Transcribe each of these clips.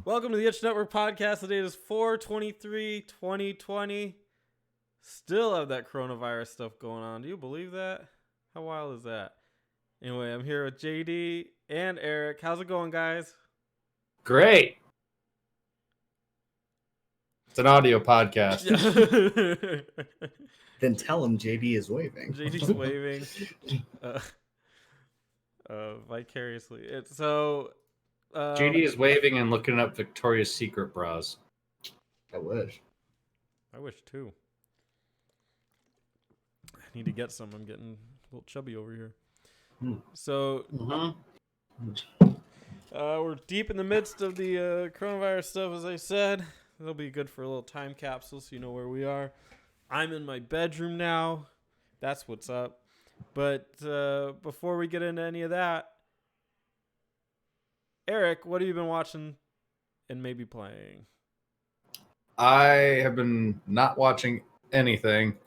Welcome to the Itch Network podcast. The date is 4/23/2020. Still have that coronavirus stuff going on. Do you believe that? How wild is that? Anyway, I'm here with JD and Eric. How's it going, guys? Great. It's an audio podcast. Then tell him JD is waving. JD's waving vicariously. JD is waving and looking up Victoria's Secret bras. I wish. I wish too. I need to get some. I'm getting a little chubby over here. So we're deep in the midst of the coronavirus stuff, as I said. It'll be good for a little time capsule so you know where we are. I'm in my bedroom now. That's what's up. But before we get into any of that, Eric, what have you been watching and maybe playing? I have been not watching anything.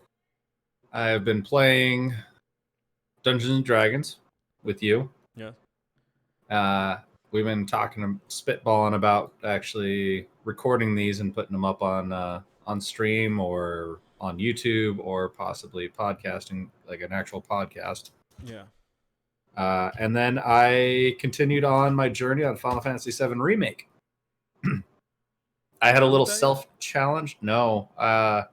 I have been playing Dungeons and Dragons with you. Yeah. We've been spitballing about actually recording these and putting them up on stream or on YouTube or possibly podcasting, like an actual podcast. Yeah. And then I continued on my journey on Final Fantasy VII Remake. I had a little self-challenge. No. I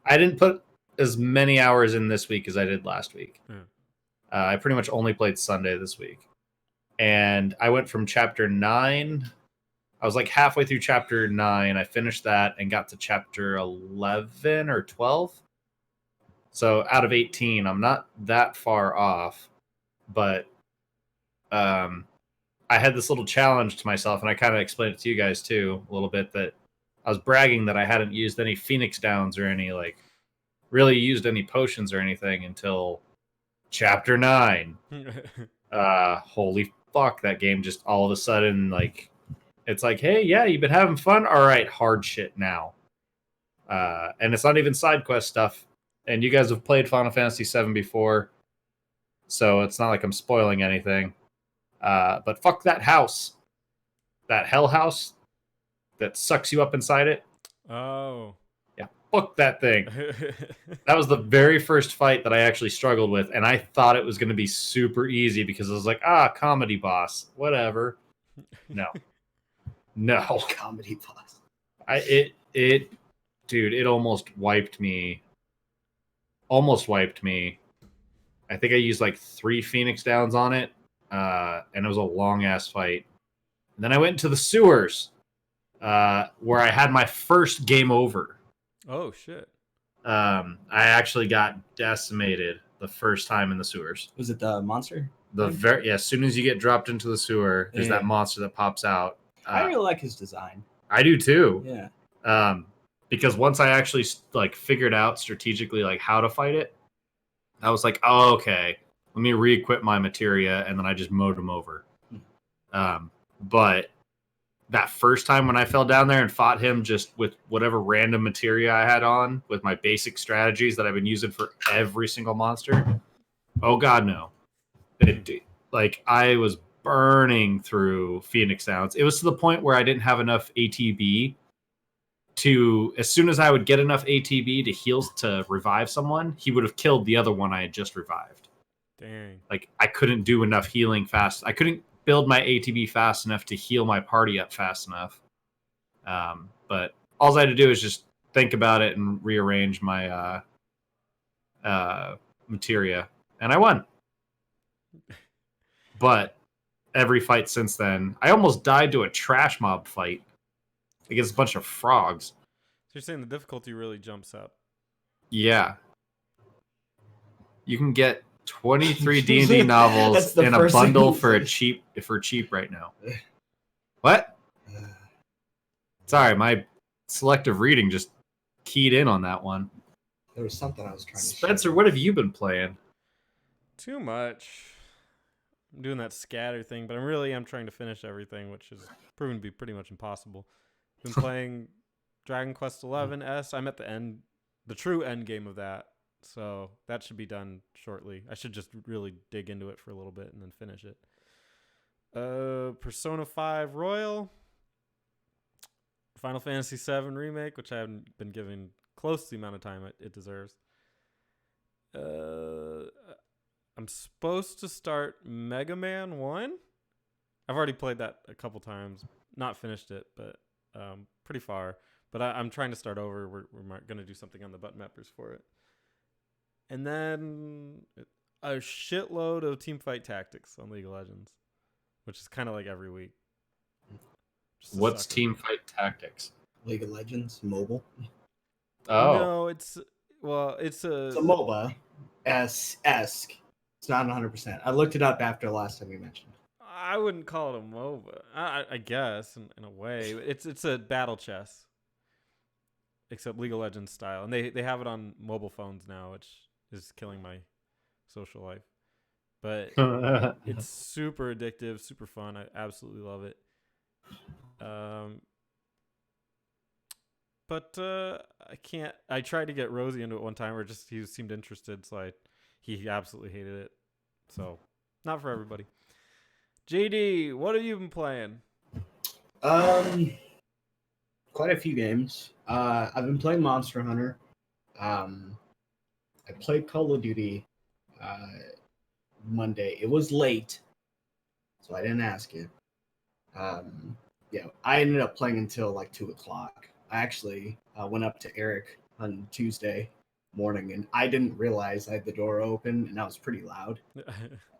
didn't put as many hours in this week as I did last week. I pretty much only played Sunday this week. And I went from chapter 9. I was like halfway through chapter 9. I finished that and got to chapter 11 or 12. So out of 18, I'm not that far off. But I had this little challenge to myself, and I kind of explained it to you guys too a little bit, that I was bragging that I hadn't used any Phoenix Downs or any really used any potions or anything until chapter 9. Holy fuck, that game just all of a sudden, it's like, hey, yeah, you've been having fun? All right, hard shit now. And it's not even side quest stuff. And you guys have played Final Fantasy VII before, so it's not like I'm spoiling anything. But fuck that house. That hell house that sucks you up inside it. Oh. Yeah, fuck that thing. That was the very first fight that I actually struggled with, and I thought it was going to be super easy because I was like, comedy boss. Whatever. No. Comedy boss. Dude, it almost wiped me. I think I used 3 Phoenix Downs on it, and it was a long-ass fight. And then I went into the sewers, where I had my first game over. Oh, shit. I actually got decimated the first time in the sewers. Was it the monster? As soon as you get dropped into the sewer, there's that monster that pops out. I really like his design. I do too. Yeah. Because once I actually figured out strategically how to fight it, I was like, oh, okay, let me re-equip my materia, and then I just mowed him over. But that first time when I fell down there and fought him just with whatever random materia I had on, with my basic strategies that I've been using for every single monster, oh god, no. I was burning through Phoenix Downs. It was to the point where I didn't have enough ATB as soon as I would get enough ATB to heal to revive someone, he would have killed the other one I had just revived. Dang. I couldn't do enough healing fast. I couldn't build my ATB fast enough to heal my party up fast enough. But all I had to do is just think about it and rearrange my materia, and I won. But every fight since then, I almost died to a trash mob fight against a bunch of frogs. So you're saying the difficulty really jumps up? Yeah. You can get 23 D&D novels in a bundle for cheap right now. What? Sorry, my selective reading just keyed in on that one. There was something I was trying to Spencer, what have you been playing? Too much. I'm doing that scatter thing, but I'm trying to finish everything, which has proven to be pretty much impossible. Been playing Dragon Quest XI S. I'm at the true end game of that, so that should be done shortly. I should just really dig into it for a little bit and then finish it. Persona 5 Royal. Final Fantasy VII Remake, which I haven't been giving close to the amount of time it deserves. I'm supposed to start Mega Man 1. I've already played that a couple times. Not finished it, but pretty far. But I'm trying to start over. We're going to do something on the button mappers for it. And then a shitload of Teamfight Tactics on League of Legends, which is kind of like every week. What's Teamfight Tactics? League of Legends mobile. Oh. No, it's a It's a MOBA esque. It's not 100%. I looked it up after the last time you mentioned. I wouldn't call it a MOBA. I guess in a way, it's a battle chess, except League of Legends style, and they have it on mobile phones now, which is killing my social life. But it's super addictive, super fun. I absolutely love it. But I can't. I tried to get Rosie into it one time, where just he seemed interested, so he absolutely hated it. So not for everybody. JD, what have you been playing? Quite a few games. I've been playing Monster Hunter. I played Call of Duty Monday. It was late, so I didn't ask you. Yeah, I ended up playing until like 2:00. I actually went up to Eric on Tuesday morning, and I didn't realize I had the door open, and that was pretty loud.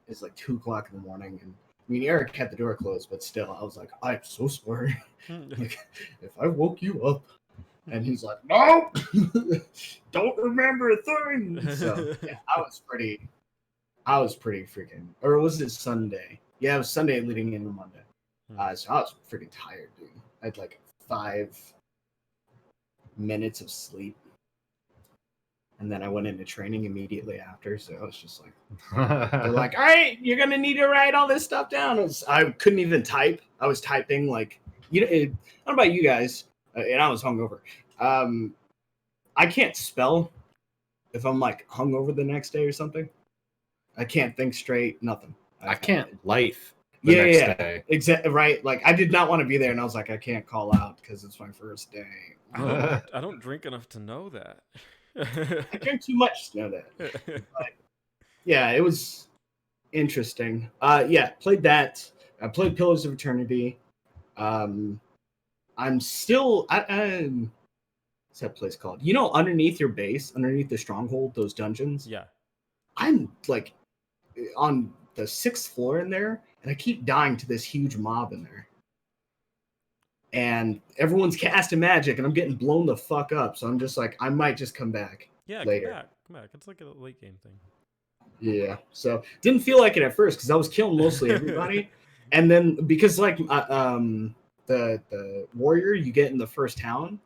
It's like 2:00 in the morning, and I mean, Eric had the door closed, but still, I was like, I'm so sorry. Like, if I woke you up, and he's like, no, don't remember a thing. So yeah, I was pretty freaking, or was it Sunday? Yeah, it was Sunday leading into Monday. So I was freaking tired, dude. I had like 5 minutes of sleep. And then I went into training immediately after. So I was just like, they're like, all right, you're going to need to write all this stuff down. I couldn't even type. I was typing like, I don't know about you guys, and I was hungover. I can't spell if I'm like hungover the next day or something. I can't think straight, nothing. I can't life the next day. Exactly, right? Like, I did not want to be there, and I was like, I can't call out because it's my first day. I don't drink enough to know that. I drink too much to know that. But, yeah, it was interesting. Yeah, played that. I played Pillars of Eternity. I'm still... what's that place called? You know, underneath your base, underneath the stronghold, those dungeons? Yeah. I'm, like, on the 6th floor in there, and I keep dying to this huge mob in there. And everyone's casting magic, and I'm getting blown the fuck up. So I'm just like, I might just come back later. Come back. It's like a late game thing. Yeah. So didn't feel like it at first because I was killing mostly everybody. And then because like the warrior you get in the first town,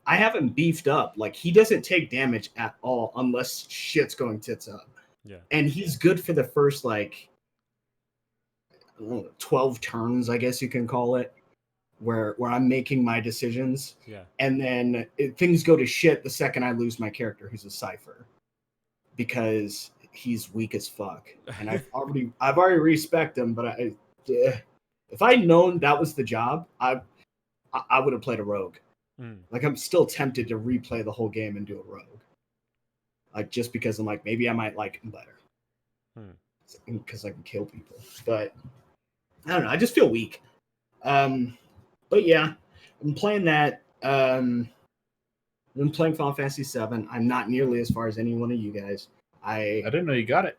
I haven't beefed up. Like, he doesn't take damage at all unless shit's going tits up. Yeah. And he's good for the first like 12 turns, I guess you can call it. Where I'm making my decisions, and then things go to shit the second I lose my character, who's a cipher, because he's weak as fuck. And I've already respect him, but if I'd known that was the job, I would have played a rogue. Like, I'm still tempted to replay the whole game and do a rogue, like, just because I'm like, maybe I might like him better, because I can kill people. But I don't know. I just feel weak. But yeah, I'm playing that. I'm playing Final Fantasy VII. I'm not nearly as far as any one of you guys. I didn't know you got it.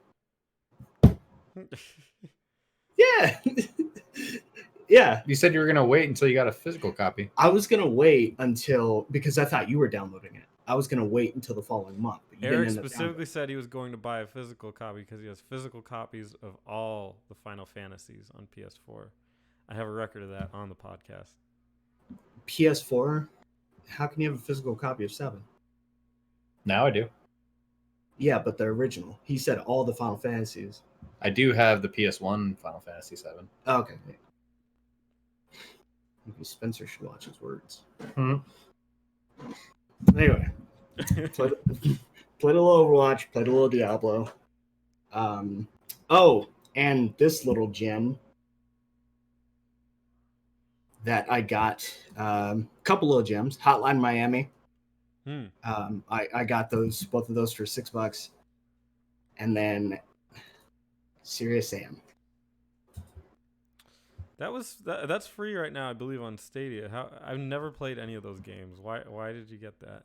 Yeah. Yeah. You said you were going to wait until you got a physical copy. I was going to wait because I thought you were downloading it. I was going to wait until the following month. But Eric specifically said he was going to buy a physical copy because he has physical copies of all the Final Fantasies on PS4. I have a record of that on the podcast. PS4? How can you have a physical copy of 7? Now I do. Yeah, but the original. He said all the Final Fantasies. I do have the PS1 Final Fantasy 7. Oh, okay. Maybe Spencer should watch his words. Anyway. Played a little Overwatch, played a little Diablo. Oh, and this little gem. that I got a couple of gems. Hotline Miami. Hmm. I got both of those for $6, and then Serious Sam. That's free right now, I believe, on Stadia. I've never played any of those games. Why did you get that?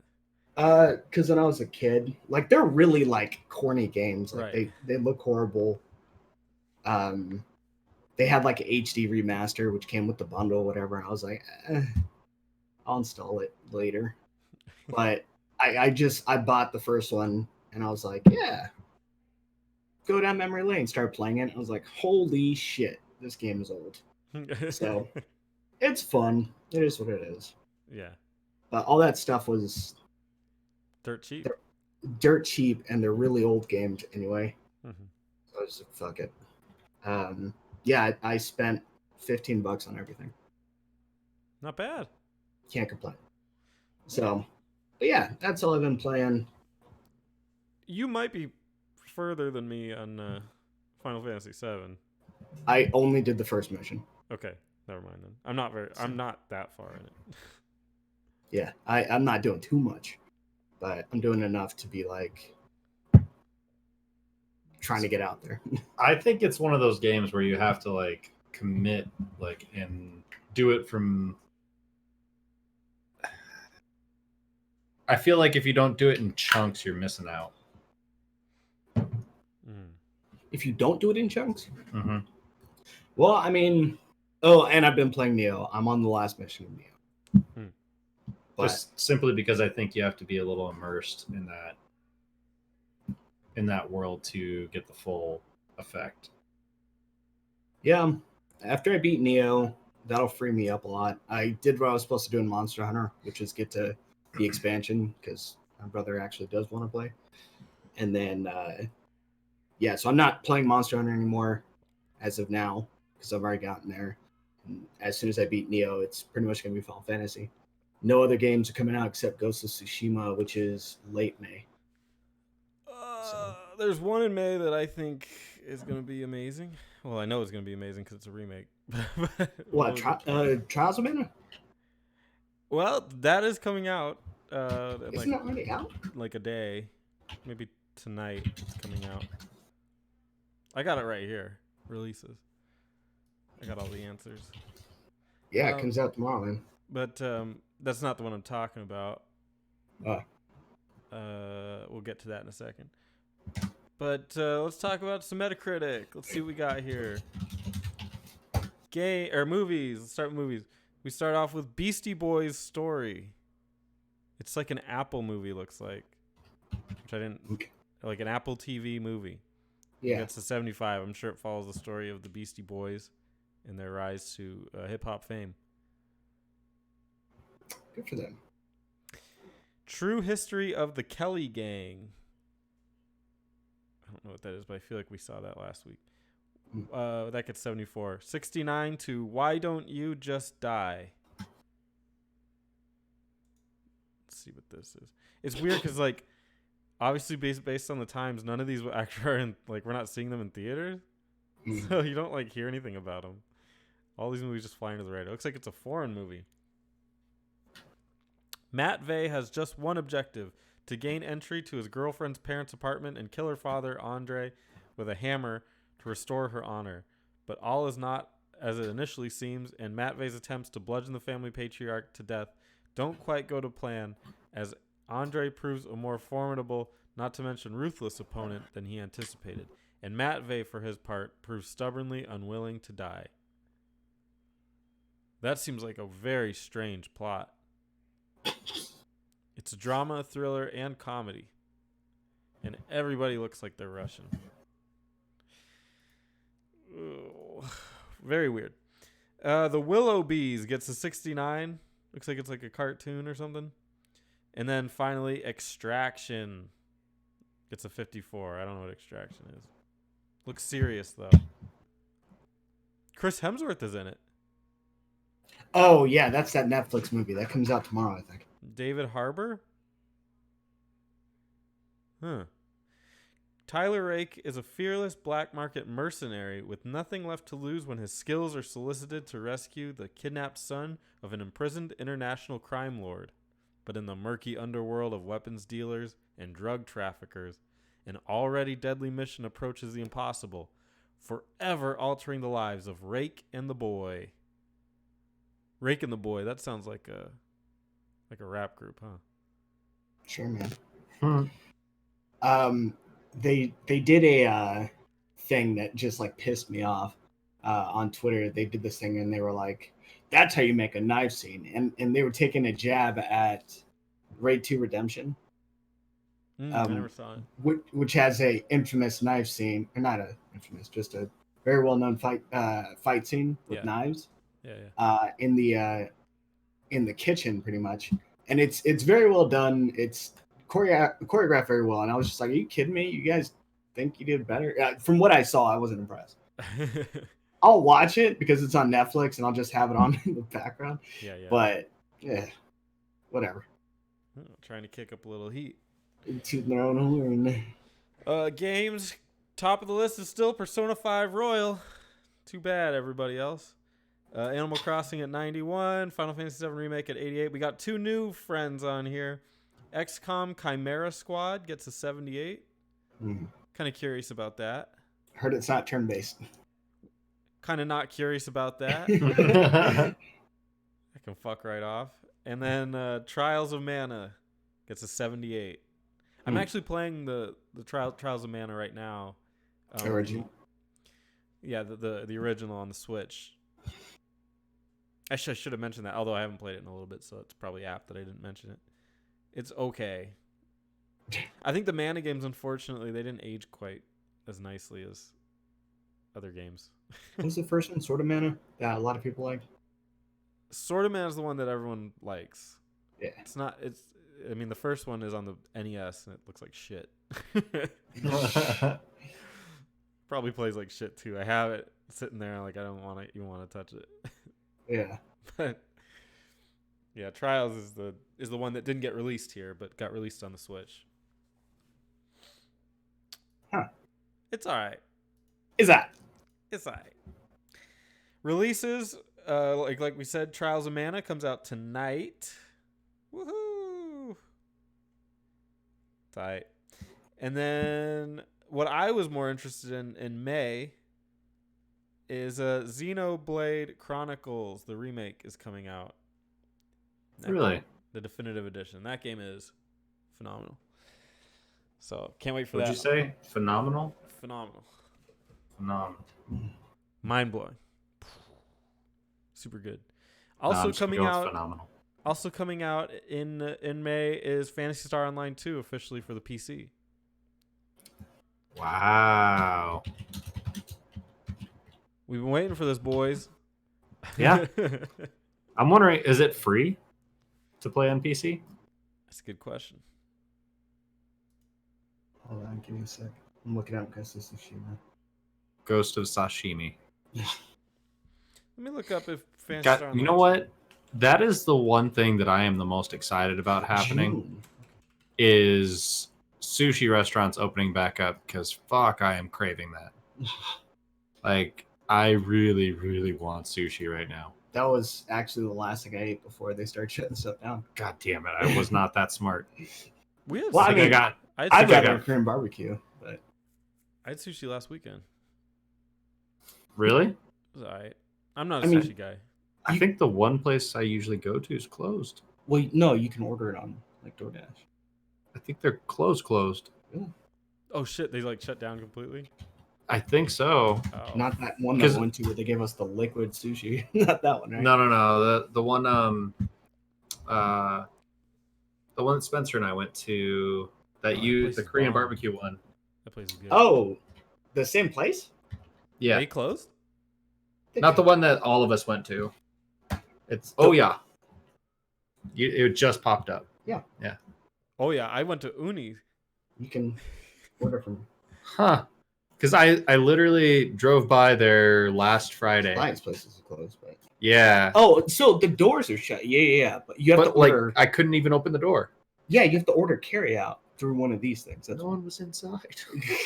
Because when I was a kid, like they're really like corny games. Like Right. they look horrible. They had like an HD remaster which came with the bundle, whatever. And I was like, I'll install it later. But I bought the first one and I was like, yeah, go down memory lane, start playing it. I was like, holy shit, this game is old. So it's fun. It is what it is. Yeah. But all that stuff was Dirt cheap. they're dirt cheap and they're really old games anyway. Mm-hmm. So I was like, fuck it. Yeah, I spent $15 on everything. Not bad. Can't complain. So, but yeah, that's all I've been playing. You might be further than me on Final Fantasy VII. I only did the first mission. Okay, never mind then. I'm not that far in it. Yeah, I'm not doing too much, but I'm doing enough to be like trying to get out there. I think it's one of those games where you have to like commit, like, and do it from. I feel like if you don't do it in chunks, you're missing out. If you don't do it in chunks, Mm-hmm. well, I mean, oh, and I've been playing Neo. I'm on the last mission of Neo. But Just simply because I think you have to be a little immersed in that world to get the full effect. yeah, after I beat Neo, that'll free me up a lot. I did what I was supposed to do in Monster Hunter, which is get to the expansion because my brother actually does want to play. And then, yeah, so I'm not playing Monster Hunter anymore as of now because I've already gotten there. And as soon as I beat Neo, it's pretty much going to be Final Fantasy. No other games are coming out except Ghost of Tsushima, which is late May. There's one in May that I think is going to be amazing. Well, I know it's going to be amazing because it's a remake. What, Trials of Mana? Well, that is coming out. Isn't that already out? Like a day. Maybe tonight it's coming out. I got it right here. Releases. I got all the answers. Yeah, it comes out tomorrow, man. But that's not the one I'm talking about. Oh. We'll get to that in a second. But let's talk about some Metacritic. Let's see what we got here. Movies. Let's start with movies. We start off with Beastie Boys' Story. It's like an Apple movie, looks like. Which I didn't... Okay. Like an Apple TV movie. Yeah. It's a 75. I'm sure it follows the story of the Beastie Boys and their rise to hip-hop fame. Good for them. True History of the Kelly Gang. I don't know what that is, but I feel like we saw that last week. That gets 74. 69 to Why Don't You Just Die? Let's see what this is. It's weird because, like, obviously based on the times, none of these actually are in, like, we're not seeing them in theaters. So you don't, like, hear anything about them. All these movies just fly into the radar. It looks like it's a foreign movie. Matt Vey has just one objective: to gain entry to his girlfriend's parents' apartment and kill her father, Andre, with a hammer to restore her honor. But all is not as it initially seems, and Matt Vey's attempts to bludgeon the family patriarch to death don't quite go to plan, as Andre proves a more formidable, not to mention ruthless opponent than he anticipated, and Matt Vey, for his part, proves stubbornly unwilling to die. That seems like a very strange plot. It's a drama, thriller, and comedy. And everybody looks like they're Russian. Ugh. Very weird. The Willow Bees gets a 69. Looks like it's like a cartoon or something. And then finally, Extraction gets a 54. I don't know what Extraction is. Looks serious, though. Chris Hemsworth is in it. Oh, yeah, that's that Netflix movie. That comes out tomorrow, I think. David Harbour? Huh. Tyler Rake is a fearless black market mercenary with nothing left to lose when his skills are solicited to rescue the kidnapped son of an imprisoned international crime lord. But in the murky underworld of weapons dealers and drug traffickers, an already deadly mission approaches the impossible, forever altering the lives of Rake and the Boy. Rake and the Boy, that sounds like a rap group, huh? Sure, man. They did a thing that just like pissed me off on Twitter. They did this thing and they were like, "That's how you make a knife scene," and they were taking a jab at Raid 2 Redemption. I never saw it. Which has a infamous knife scene, or not a infamous, just a very well known fight scene with knives. In the kitchen, pretty much, and it's very well done. It's choreographed very well, and I was just like, "Are you kidding me? You guys think you did better?" From what I saw, I wasn't impressed. I'll watch it because it's on Netflix, and I'll just have it on in the background. Yeah. But yeah, whatever. Trying to kick up a little heat. Tooting their own horn. Games, top of the list is still Persona 5 Royal. Too bad, everybody else. Animal Crossing at 91, Final Fantasy VII Remake at 88. We got two new friends on here. XCOM Chimera Squad gets a 78. Kind of curious about that. Heard it's not turn-based. Kind of not curious about that. I can fuck right off. And then Trials of Mana gets a 78. I'm actually playing the Trials of Mana right now. Original? Yeah, the original on the Switch. Actually, I should have mentioned that, although I haven't played it in a little bit, so it's probably apt that I didn't mention it. It's okay. I think the Mana games, unfortunately, they didn't age quite as nicely as other games. What was the first one? Sword of Mana? Yeah, a lot of people like. Sword of Mana is the one that everyone likes. Yeah. I mean, the first one is on the NES, and it looks like shit. Probably plays like shit, too. I have it sitting there, like, I don't even want to touch it. Yeah. But, yeah, Trials is the one that didn't get released here, but got released on the Switch. Huh. It's all right. Is that? It's all right. Releases, like we said, Trials of Mana comes out tonight. Woohoo! Tight. And then what I was more interested in May is Xenoblade Chronicles. The remake is coming out. Really? The definitive edition. That game is phenomenal. So can't wait for What'd that. you say? Phenomenal? Phenomenal. Phenomenal. Mind blowing. Super good. Also coming out. Phenomenal. Also coming out in May is Phantasy Star Online 2 officially for the PC. Wow. We've been waiting for this, boys. Yeah. I'm wondering, is it free to play on PC? That's a good question. Hold on, give me a sec. I'm looking up Ghost of Tsushima. Ghost of Sashimi. Let me look up if Phantasy Star Online. You know what? That is the one thing that I am the most excited about happening is sushi restaurants opening back up, because fuck, I am craving that. Like, I really, really want sushi right now. That was actually the last thing I ate before they started shutting stuff down. God damn it. I was not that smart. I'd rather Korean barbecue, but I had sushi last weekend. Really? It was alright. I'm not a sushi guy. I think the one place I usually go to is closed. Well, no, you can order it on like DoorDash. I think they're closed. Yeah. Oh shit, they like shut down completely? I think so. Oh. Not that one that went to where they gave us the liquid sushi. Not that one, right? No. The one the one that Spencer and I went to, the Korean barbecue one. That place is good. Oh, the same place? Yeah. They closed? Not the one that all of us went to. It just popped up. Yeah. Oh yeah, I went to Uni. You can order from. Huh. Because I literally drove by there last Friday. Lions places are closed, but yeah. Oh, so the doors are shut. Yeah. But you have to order. Like, I couldn't even open the door. Yeah, you have to order carry out through one of these things. That's No one was inside.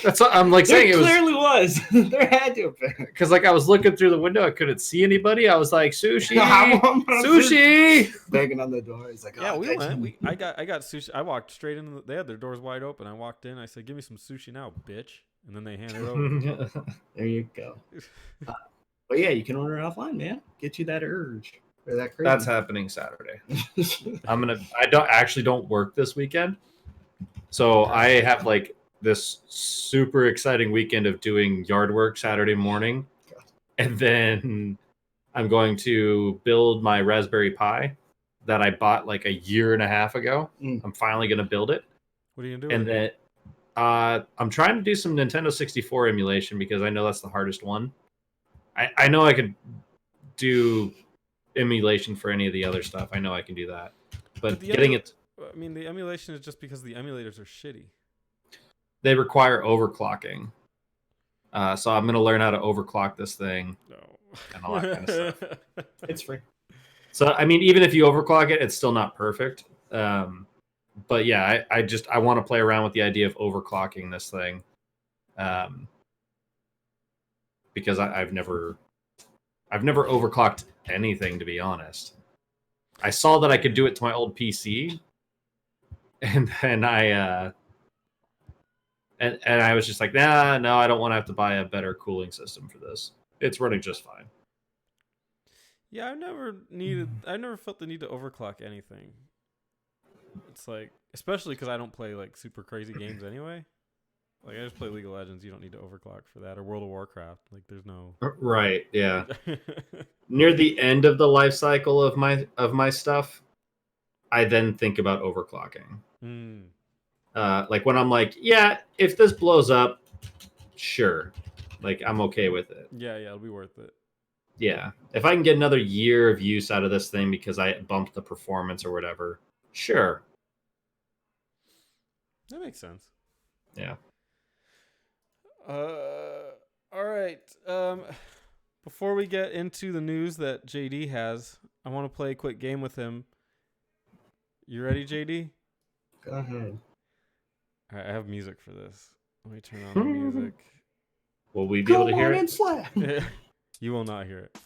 That's what I'm like saying. There It was clearly was. There had to have been. because like I was looking through the window, I couldn't see anybody. I was like, sushi, I want sushi. Banging on the door. He's like, Yeah, oh, we thanks. went. I got sushi. I walked straight in. They had their doors wide open. I walked in. I said, "Give me some sushi now, bitch." And then they handed it over. There you go. But yeah, you can order it offline, man. Get you that urge or that craving. That's happening Saturday. I don't work this weekend. So I have like this super exciting weekend of doing yard work Saturday morning. And then I'm going to build my Raspberry Pi that I bought like a year and a half ago. I'm finally going to build it. What are you gonna do? And then I'm trying to do some Nintendo 64 emulation because I know that's the hardest one. I know I could do emulation for any of the other stuff. I know I can do that. But getting it... I mean, the emulation is just because the emulators are shitty. They require overclocking. So I'm going to learn how to overclock this thing. No. And all that kind of stuff. It's free. So, I mean, even if you overclock it, it's still not perfect. But yeah, I want to play around with the idea of overclocking this thing. Because I've never overclocked anything, to be honest. I saw that I could do it to my old PC, and then I was just like, no, I don't want to have to buy a better cooling system for this. It's running just fine. Yeah, I never felt the need to overclock anything. It's like, especially because I don't play like super crazy games anyway. Like I just play League of Legends. You don't need to overclock for that, or World of Warcraft. Like there's no. Right. Yeah. Near the end of the life cycle of my stuff, I then think about overclocking. Like when I'm like, yeah, if this blows up, sure, like I'm okay with it. Yeah, it'll be worth it. Yeah, if I can get another year of use out of this thing because I bumped the performance or whatever, sure. That makes sense. Yeah. All right. Before we get into the news that JD has, I want to play a quick game with him. You ready, JD? Go ahead. All right, I have music for this. Let me turn on the music. Will we be able to hear it? And slap. You will not hear it.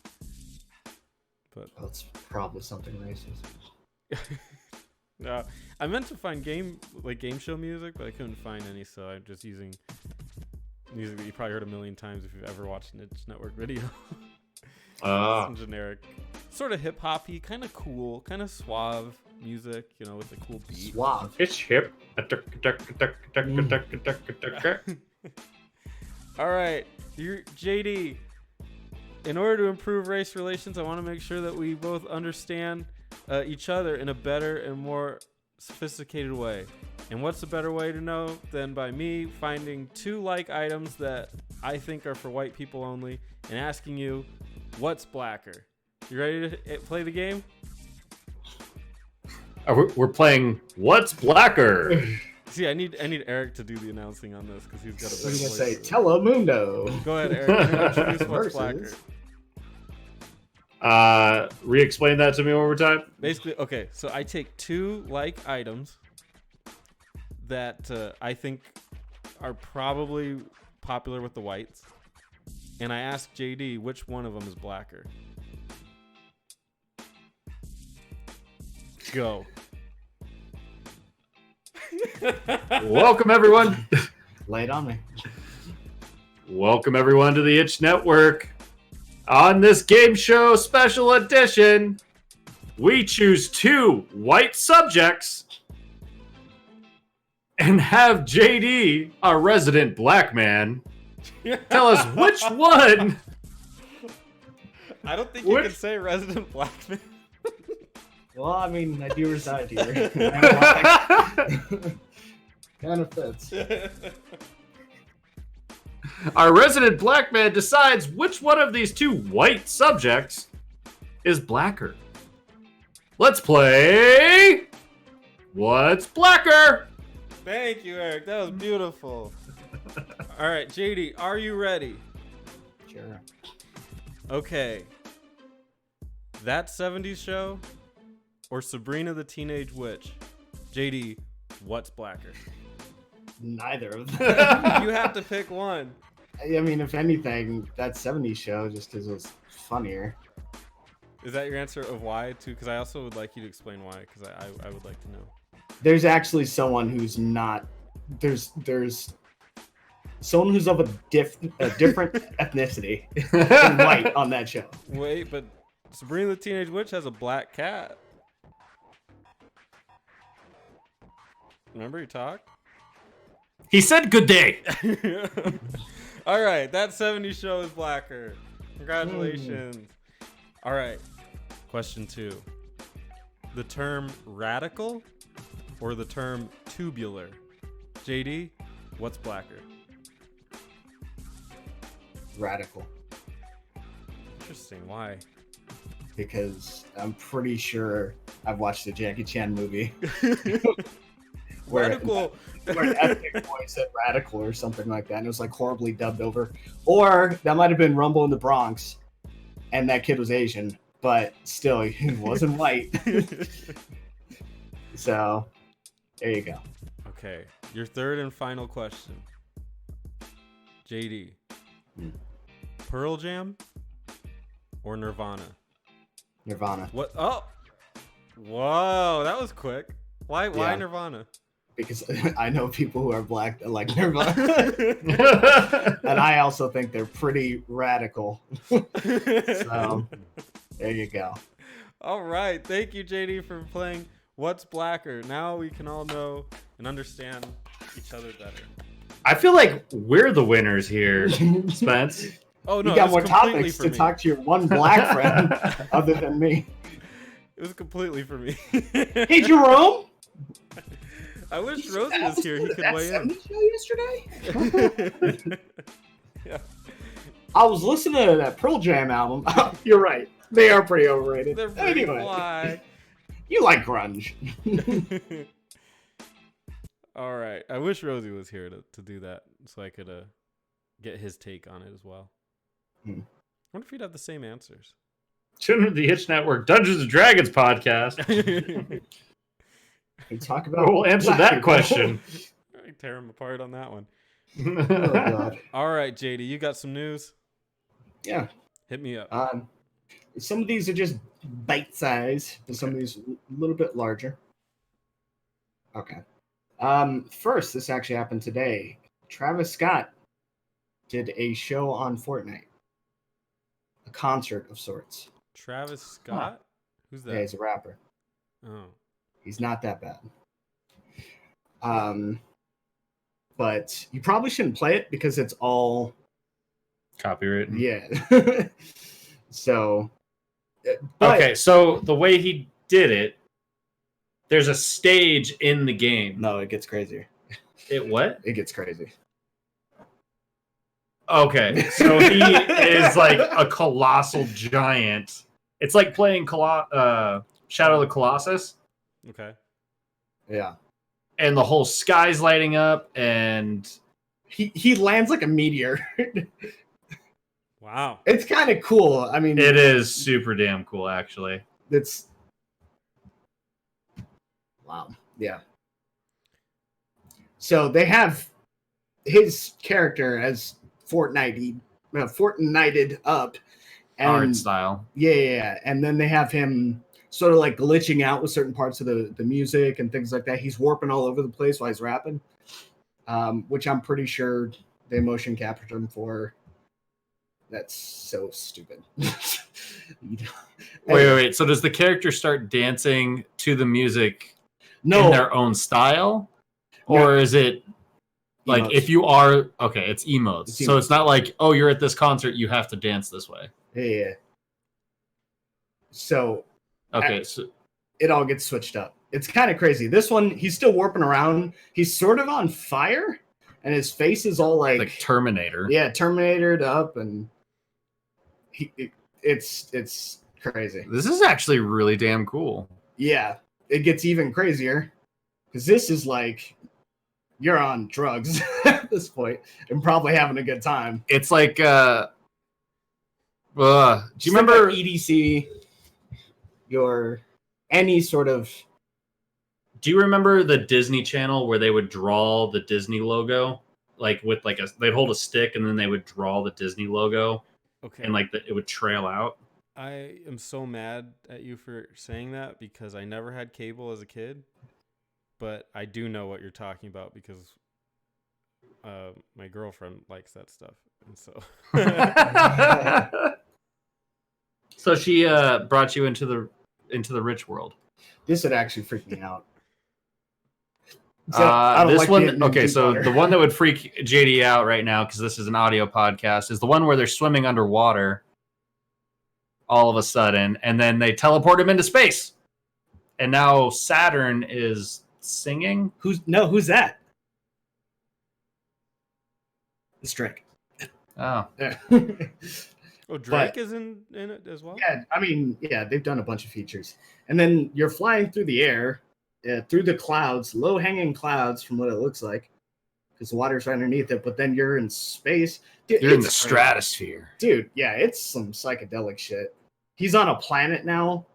But that's probably something racist. No, I meant to find game show music, but I couldn't find any, so I'm just using music that you probably heard a million times if you've ever watched an Itch Network video. Some generic, sort of hip hoppy, kind of cool, kind of suave music, with a cool beat. Suave. It's hip. All right, JD. In order to improve race relations, I want to make sure that we both understand each other in a better and more sophisticated way. And what's a better way to know than by me finding two like items that I think are for white people only and asking you, what's blacker? You ready to play the game? We're playing What's Blacker? See, I need Eric to do the announcing on this because he's got a What are you better gonna voice. say? Telemundo. Go ahead, Eric. Introduce what's blacker. Re-explain that to me one more time. Basically, okay, so I take two like items that I think are probably popular with the whites, and I ask JD which one of them is blacker. Go. Welcome, everyone. Lay it on me. Welcome, everyone, to the Itch Network. On this game show special edition, we choose two white subjects and have JD, our resident black man, tell us which one. I don't think you can say resident black man. Well, I mean, I do reside here. Kind of fits. Our resident black man decides which one of these two white subjects is blacker. Let's play What's Blacker? Thank you, Eric. That was beautiful. All right, JD, are you ready? Sure. Okay. That 70s show or Sabrina the Teenage Witch? JD, what's blacker? Neither of them. You have to pick one. I mean, if anything, that 70s show just because it was funnier. Is that your answer of why too? Because I also would like you to explain why. Because I would like to know. There's actually someone who's not. There's someone who's of a different ethnicity than white on that show. Wait, but Sabrina the Teenage Witch has a black cat. Remember you talked? He said good day. All right, that 70s show is blacker. Congratulations. All right, question 2. The term radical or the term tubular? JD, what's blacker? Radical. Interesting. Why? Because I'm pretty sure I've watched the Jackie Chan movie where Radical. where an ethnic boy said radical or something like that, and it was like horribly dubbed over. Or that might have been Rumble in the Bronx, and that kid was Asian, but still, he wasn't white. So, there you go. Okay, your third and final question. JD, Pearl Jam or Nirvana? Nirvana. What? Oh, whoa, that was quick. Why Yeah. Nirvana? Because I know people who are black that like Nirvana. And I also think they're pretty radical. So, there you go. All right, thank you, JD, for playing What's Blacker. Now we can all know and understand each other better. I feel like we're the winners here, Spence. Oh no, You got it more was completely topics for to me. talk to your one black friend other than me. It was completely for me. Hey, Jerome. I wish Rosie was here. He could That weigh in. 70s show yesterday? Yeah. I was listening to that Pearl Jam album. You're right. They are pretty overrated. They're pretty Anyway, fly. you like grunge. All right. I wish Rosie was here to do that so I could get his take on it as well. I wonder if he'd have the same answers. Tune into the Itch Network Dungeons and Dragons podcast. We talk about. We'll answer black that people. question. I tear him apart on that one. Oh God. All right, JD, you got some news? Yeah. Hit me up. Some of these are just bite size, and some of these a little bit larger. Okay. First, this actually happened today. Travis Scott did a show on Fortnite, a concert of sorts. Travis Scott? Who's that? Yeah, he's a rapper. Oh. He's not that bad. But you probably shouldn't play it because it's all Copyright. yeah. So, but, Okay, so the way he did it, there's a stage in the game. No, it gets crazier. It what? It gets crazy. Okay, so he is like a colossal giant. It's like playing Shadow of the Colossus, Okay. Yeah. and the whole sky's lighting up, and He lands like a meteor. Wow. It's kind of cool. I mean, it is super damn cool, actually. it's wow. Yeah. So they have his character as Fortnited up, and Art style. yeah. And then they have him sort of like glitching out with certain parts of the music and things like that. He's warping all over the place while he's rapping, which I'm pretty sure they motion captured him for. That's so stupid. Wait. So does the character start dancing to the music in No, their own style? Or is it like Emotes. if you are okay, it's emotes. It's So emotes. it's not like, oh, you're at this concert, you have to dance this way. yeah. So Okay, so it all gets switched up. It's kind of crazy. This one, he's still warping around. He's sort of on fire, and his face is all like Terminator. yeah, Terminatored up, and it's crazy. This is actually really damn cool. Yeah, it gets even crazier because this is like you're on drugs at this point and probably having a good time. It's like do you Just think remember like EDC, your any sort of Do you remember the Disney Channel where they would draw the Disney logo, like with like they'd hold a stick and then they would draw the Disney logo, Okay. and like it would trail out. I am so mad at you for saying that because I never had cable as a kid, but I do know what you're talking about because my girlfriend likes that stuff, and so. So she brought you into the rich world. This would actually freak me out. This one, okay, so the one that would freak JD out right now, because this is an audio podcast, is the one where they're swimming underwater all of a sudden, and then they teleport him into space. And now Saturn is singing. Who's that? It's Drake. Oh. Oh, Drake is in it as well? Yeah, I mean, yeah, they've done a bunch of features. And then you're flying through the air, through the clouds, low-hanging clouds from what it looks like, because the water's right underneath it, but then you're in space. Dude, You're in the stratosphere. Dude, yeah, it's some psychedelic shit. He's on a planet now.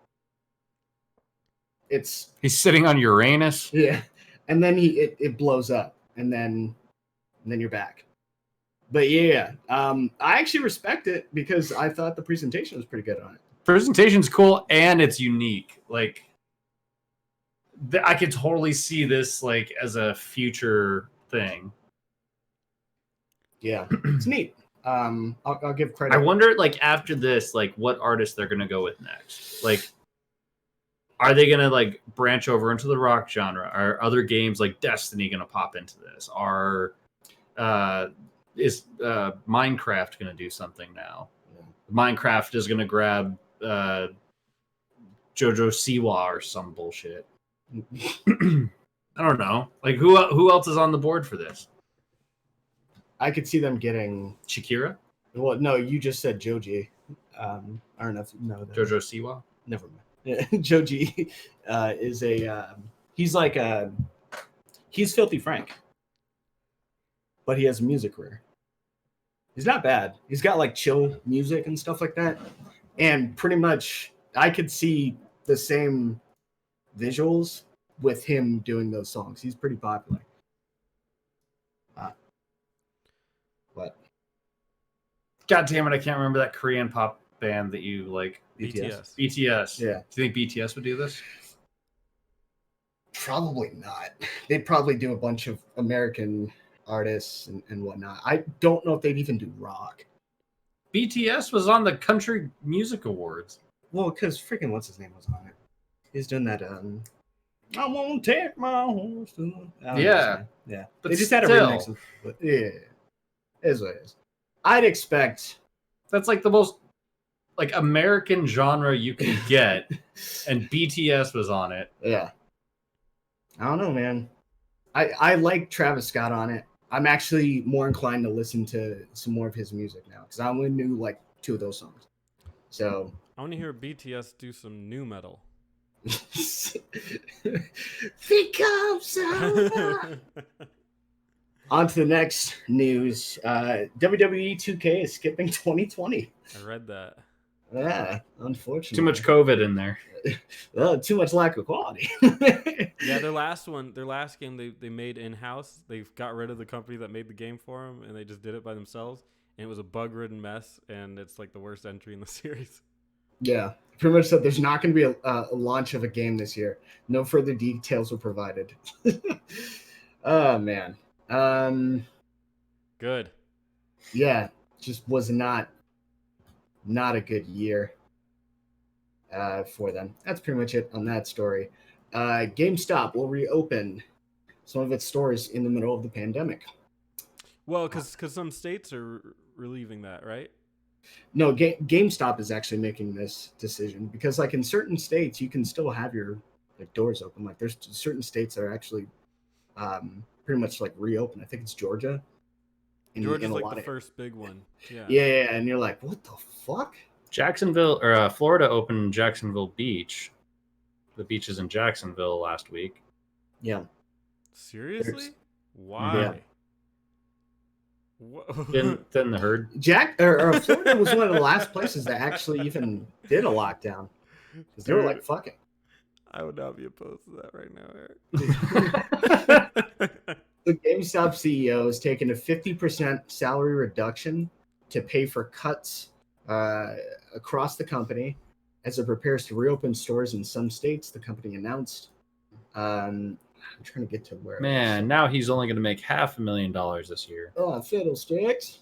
He's sitting on Uranus. Yeah. And then it blows up, and then you're back. But yeah, I actually respect it because I thought the presentation was pretty good on it. Presentation's cool and it's unique. Like, I could totally see this like as a future thing. Yeah, it's neat. I'll give credit. I wonder, like, after this, like, what artists they're gonna go with next. Like, are they gonna like branch over into the rock genre? Are other games like Destiny gonna pop into this? Is Minecraft gonna do something now? Yeah. Minecraft is gonna grab JoJo Siwa or some bullshit. I don't know. Like, who else is on the board for this? I could see them getting Shakira. Well, no, you just said Joji. I don't know if you know that. JoJo Siwa. Never mind. Yeah, Joji is he's Filthy Frank, but he has a music career. He's not bad. He's got like chill music and stuff like that, and pretty much I could see the same visuals with him doing those songs. He's pretty popular. What? God damn it! I can't remember that Korean pop band that you like. BTS. BTS. Yeah. Do you think BTS would do this? Probably not. They'd probably do a bunch of American artists and whatnot. I don't know if they'd even do rock. BTS was on the Country Music Awards. Well, because freaking what's his name was on it. He's doing that. I won't take my horse. Yeah. Yeah. But they just had a remix of but yeah. It is what it is. I'd expect that's like the most like American genre you can get, and BTS was on it. Yeah. I don't know, man. I like Travis Scott on it. I'm actually more inclined to listen to some more of his music now because I only knew like 2 of those songs. So I want to hear BTS do some new metal. Become so. On to the next news. WWE 2K is skipping 2020. I read that. Yeah, unfortunately. Too much COVID in there. Too much lack of quality. Yeah, their last game they made in-house. They got rid of the company that made the game for them, and they just did it by themselves. And it was a bug-ridden mess, and it's like the worst entry in the series. Yeah, pretty much said there's not going to be a launch of a game this year. No further details were provided. Oh, man. Good. Yeah, just was not a good year for them. That's pretty much it on that story. GameStop will reopen some of its stores in the middle of the pandemic. Well, because some states are relieving that, right? No, GameStop is actually making this decision because, like, in certain states, you can still have your doors open. Like, there's certain states that are actually pretty much like reopen. I think it's Georgia. Georgia's like the first big one. Yeah. Yeah, and you're like, what the fuck? Jacksonville or Florida opened Jacksonville Beach. The beaches in Jacksonville last week. Yeah. Seriously? Why? Yeah. Then the herd. Florida was one of the last places that actually even did a lockdown because they were like, fuck it. I would not be opposed to that right now, Eric. The GameStop CEO has taken a 50% salary reduction to pay for cuts across the company as it prepares to reopen stores in some states, the company announced. I'm trying to get to where. Man, now he's only going to make $500,000 this year. Oh, fiddlesticks.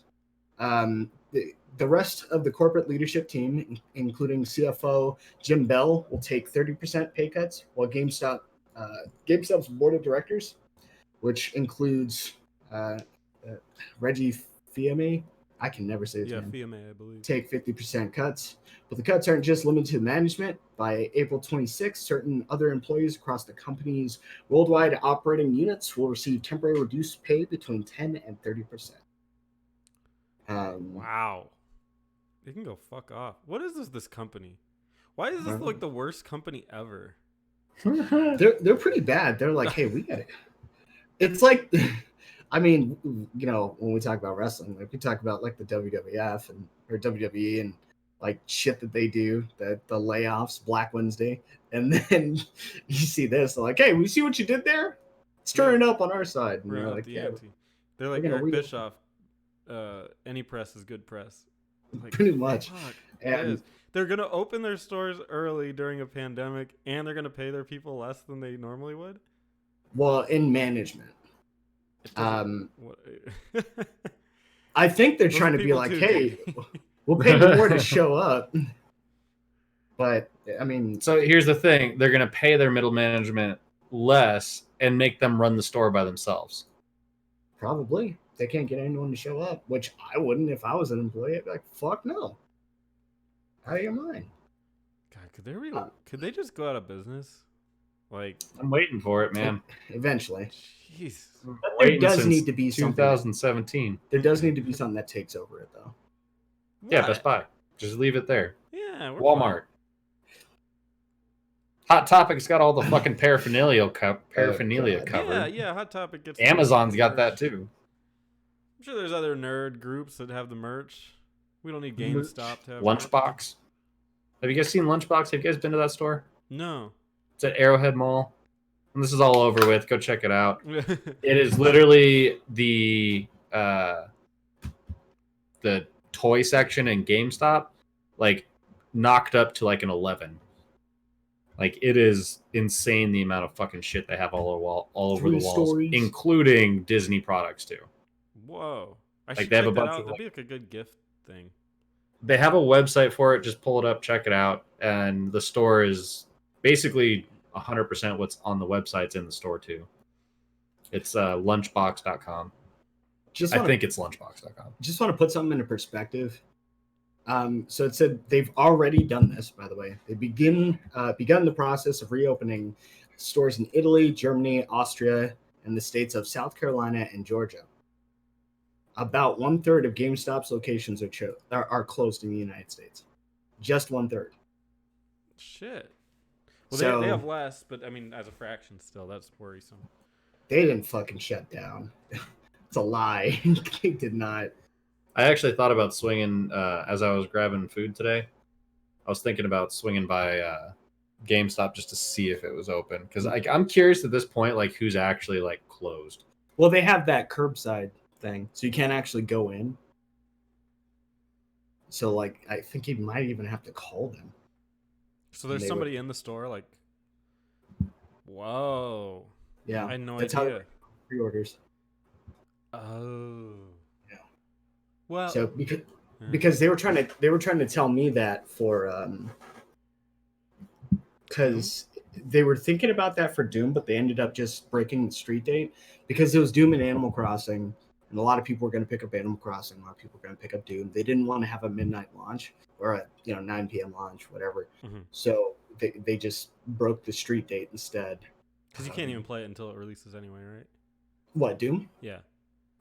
The rest of the corporate leadership team, including CFO Jim Bell, will take 30% pay cuts, while GameStop's board of directors, which includes Reggie Fils-Aimé, I can never say his name. Fils-Aimé, I believe. Take 50% cuts. But the cuts aren't just limited to management. By April 26th, certain other employees across the company's worldwide operating units will receive temporary reduced pay between 10 and 30%. Wow. They can go fuck off. What is this company? Why is this like the worst company ever? They're pretty bad. They're like, hey, we got it. It's like, I mean, you know, when we talk about wrestling, like we talk about like the WWF or WWE and like shit that they do, the layoffs, Black Wednesday, and then you see this, they're like, hey, we see what you did there. It's turning up on our side. And Bring they're up like, the yeah, ante. They're like Eric Bischoff. Any press is good press. Like, pretty much. Fuck, And they're gonna open their stores early during a pandemic, and they're gonna pay their people less than they normally would. well, in management, What- I think they're Those trying to be people like, too, hey, Jimmy. we'll pay you more to show up. But I mean, So here's the thing. They're going to pay their middle management less and make them run the store by themselves. probably they can't get anyone to show up, which I wouldn't if I was an employee. I'd be like, fuck no. Out of your mind. God, could they just go out of business? Like, I'm waiting for it, man. Eventually. jeez. There does need to be something. 2017. There does need to be something that takes over it, though. Yeah, What? Best Buy. Just leave it there. Yeah, we're Walmart. Hot Topic's got all the fucking paraphernalia covered. Yeah. Hot Topic gets. Amazon's got merch. that too. I'm sure there's other nerd groups that have the merch. We don't need GameStop to have Lunchbox. Have you guys seen Lunchbox? Have you guys been to that store? No. It's at Arrowhead Mall. And this is all over with. Go check it out. It is literally the toy section in GameStop, like knocked up to like an 11. Like it is insane the amount of fucking shit they have all over the walls, stories. including Disney products too. Whoa. I Like, should they have check a that bunch out. of, That'd be like a good gift thing. They have a website for it. Just pull it up, check it out, and the store is basically 100% what's on the website's in the store too. It's lunchbox.com. I think it's lunchbox.com. Just want to put something into perspective. So it said they've already done this, by the way. They begun the process of reopening stores in Italy, Germany, Austria, and the states of South Carolina and Georgia. About 1/3 of GameStop's locations are closed in the United States. Just 1/3. Shit. Well, So- they have less, but I mean, as a fraction still, that's worrisome. They didn't fucking shut down. It's a lie. They did not. I actually thought about swinging as I was grabbing food today. I was thinking about swinging by GameStop just to see if it was open because I'm curious at this point, like who's actually like closed. Well, they have that curbside thing, so you can't actually go in. So, like, I think you might even have to call them. So there's They somebody in the store, like, whoa. Yeah, I had no that's idea. how pre-orders. Oh. Yeah. Well. So because they were trying to tell me that for because they were thinking about that for Doom, but they ended up just breaking the street date because it was Doom and Animal Crossing, and a lot of people were going to pick up Animal Crossing, a lot of people were going to pick up Doom. They didn't want to have a midnight launch or a 9 p.m. launch, whatever. Mm-hmm. So they just broke the street date instead. Because you can't even play it until it releases anyway, right? What, Doom? Yeah.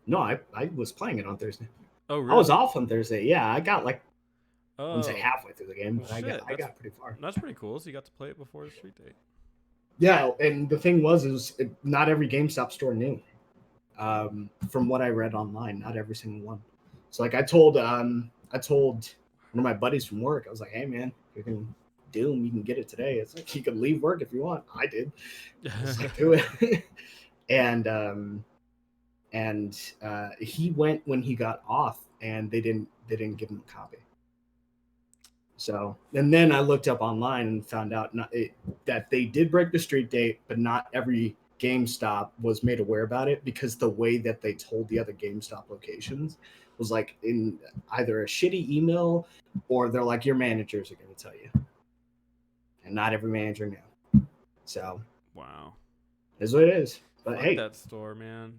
No, I was playing it on Thursday. Oh, really? I was off on Thursday. Yeah, I got like I Oh, wouldn't say halfway through the game, Well, but I shit, got pretty far. that's pretty cool. So you got to play it before the street date. Yeah, and the thing was not every GameStop store knew. From what I read online, not every single one. So like I told one of my buddies from work, I was like, "Hey man, you can Doom, you can get it today. It's like you can leave work if you want. I did. It's like, do it. and he went when he got off, and they didn't give him a copy. So, and then I looked up online and found out that they did break the street date, but not every GameStop was made aware about it, because the way that they told the other GameStop locations was like in either a shitty email, or they're like, your managers are going to tell you. And not every manager knew. So, wow. Is what it is. But Fuck hey, that store, man.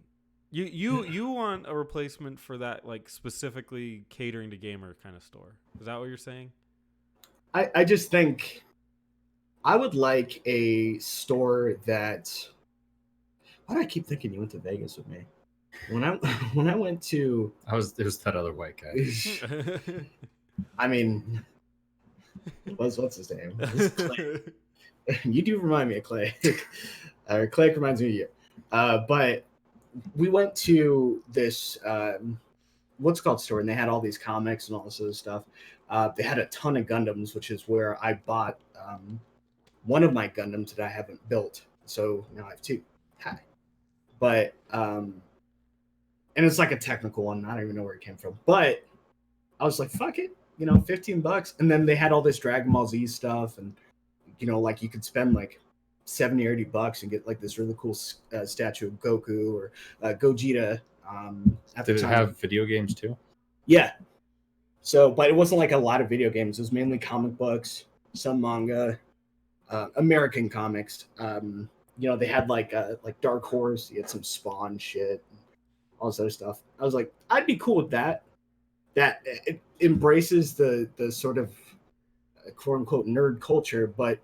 You want a replacement for that, like, specifically catering to gamer kind of store? Is that what you're saying? I just think I would like a store that. Why do I keep thinking you went to Vegas with me? When I went to, it was that other white guy. I mean, what's his name? Clay. You do remind me of Clay. Or Clay reminds me of you. But we went to this what's called store, and they had all these comics and all this other stuff. They had a ton of Gundams, which is where I bought one of my Gundams that I haven't built. So now I have two. Hi. But and it's like a technical one. I don't even know where it came from. But I was like, fuck it, $15. And then they had all this Dragon Ball Z stuff, and like you could spend like $70 or $80 and get like this really cool statue of Goku or Gogeta. Did it have video games too? Yeah. So, but it wasn't like a lot of video games. It was mainly comic books, some manga, American comics. They had like Dark Horse. You had some Spawn shit, all this other stuff. I was like, I'd be cool with that. That it embraces the sort of quote unquote nerd culture, but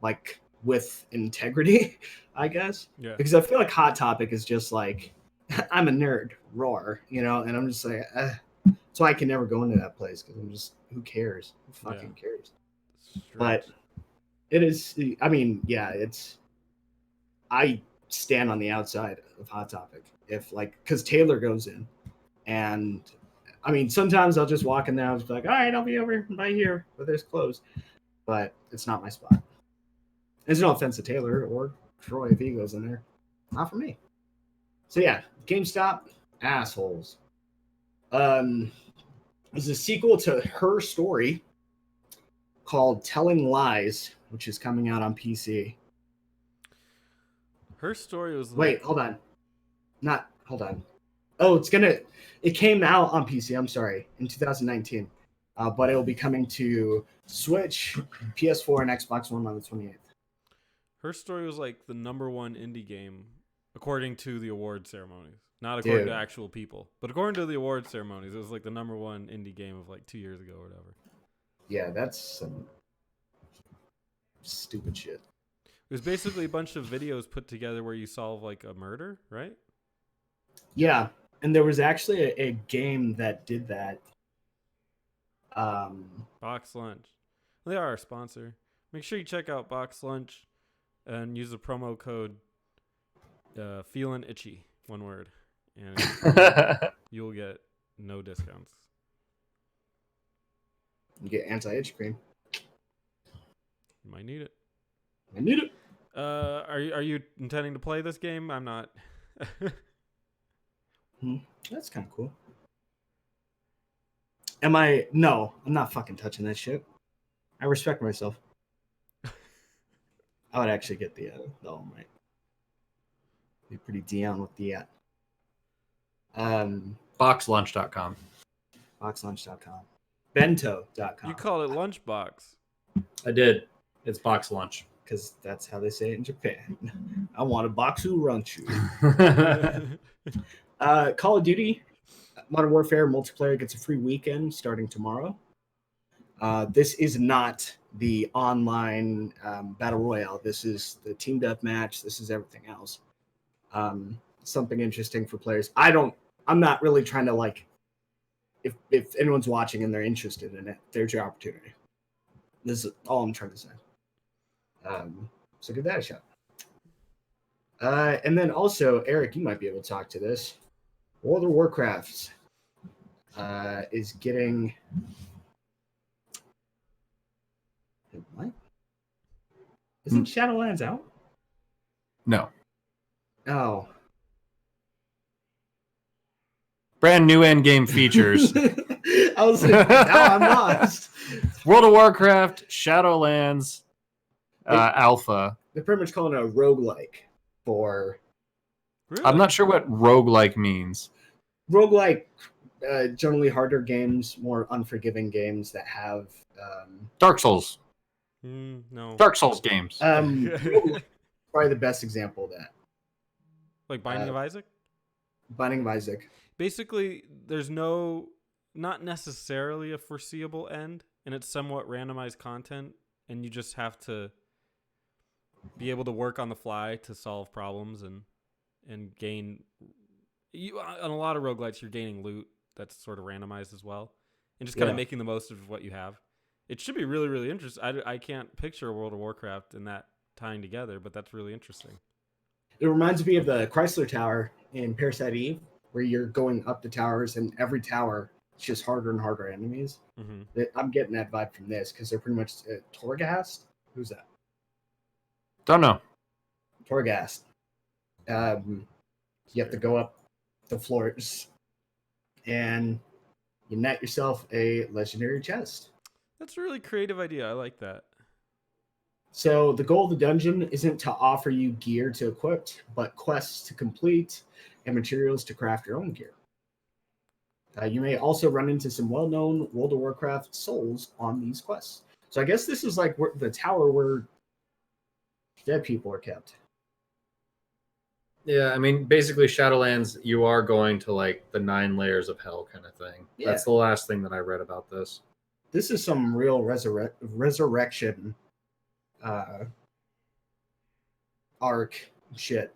like with integrity, I guess. Yeah. Because I feel like Hot Topic is just like, I'm a nerd, roar, and I'm just like, so I can never go into that place because I'm just, who cares? Who fucking cares? But it is, I mean, yeah, I stand on the outside of Hot Topic because Taylor goes in, and I mean, sometimes I'll just walk in there, I'll just be like, all right, I'll be over by here, but there's closed, but it's not my spot. There's no offense to Taylor or Troy if he goes in there. Not for me. So yeah, GameStop, assholes. There's a sequel to Her Story called Telling Lies, which is coming out on PC. Her Story was Wait, hold on. Hold on. Oh, it came out on PC, I'm sorry, in 2019. But it will be coming to Switch, PS4, and Xbox One on the 28th. Her Story was like the #1 indie game according to the award ceremonies. Not according to actual people, but according to the award ceremonies, it was like the #1 indie game of like 2 years ago or whatever. Yeah, that's some stupid shit. It was basically a bunch of videos put together where you solve like a murder, right? Yeah, and there was actually a game that did that. Box Lunch. They are our sponsor. Make sure you check out Box Lunch and use the promo code Feelin' Itchy, one word, and you'll get no discounts. You get anti-itch cream. You might need it. I need it. Are you intending to play this game? I'm not. That's kind of cool. Am I? No, I'm not fucking touching that shit. I respect myself. I would actually get the All Might. Be pretty down with the boxlunch.com. Boxlunch.com. Bento.com. You call it Lunchbox. I did. It's Box Lunch. Because that's how they say it in Japan. I want a Boxu Runchu. Call of Duty Modern Warfare multiplayer gets a free weekend starting tomorrow. This is not the online battle royale. This is the team deathmatch. This is everything else. Something interesting for players. I'm not really trying to like. If anyone's watching and they're interested in it, there's your opportunity. This is all I'm trying to say. So give that a shot. And then also, Eric, you might be able to talk to this. World of Warcraft is getting. What? Isn't Shadowlands out? No. Oh. Brand new end game features. I was like, now I'm lost. World of Warcraft, Shadowlands, Alpha. They're pretty much calling it a roguelike for... Really? I'm not sure what roguelike means. Roguelike, generally harder games, more unforgiving games that have... Dark Souls. No. Dark Souls games. roguelike, probably the best example of that. Like Binding of Isaac? Binding of Isaac. Basically, there's not necessarily a foreseeable end, and it's somewhat randomized content, and you just have to be able to work on the fly to solve problems and gain. On a lot of roguelites, you're gaining loot that's sort of randomized as well, and just kind of making the most of what you have. It should be really, really interesting. I can't picture World of Warcraft and that tying together, but that's really interesting. It reminds me of the Chrysler Tower in Parasite Eve, where you're going up the towers, and every tower it's just harder and harder enemies. Mm-hmm. I'm getting that vibe from this because they're pretty much Torghast. Who's that? Don't know. Torghast. You have to go up the floors, and you net yourself a legendary chest. That's a really creative idea. I like that. So the goal of the dungeon isn't to offer you gear to equip, but quests to complete and materials to craft your own gear. You may also run into some well-known World of Warcraft souls on these quests. So I guess this is like the tower where dead people are kept. Yeah, I mean, basically Shadowlands, you are going to like the 9 layers of hell kind of thing. Yeah. That's the last thing that I read about this. This is some real resurrection arc shit,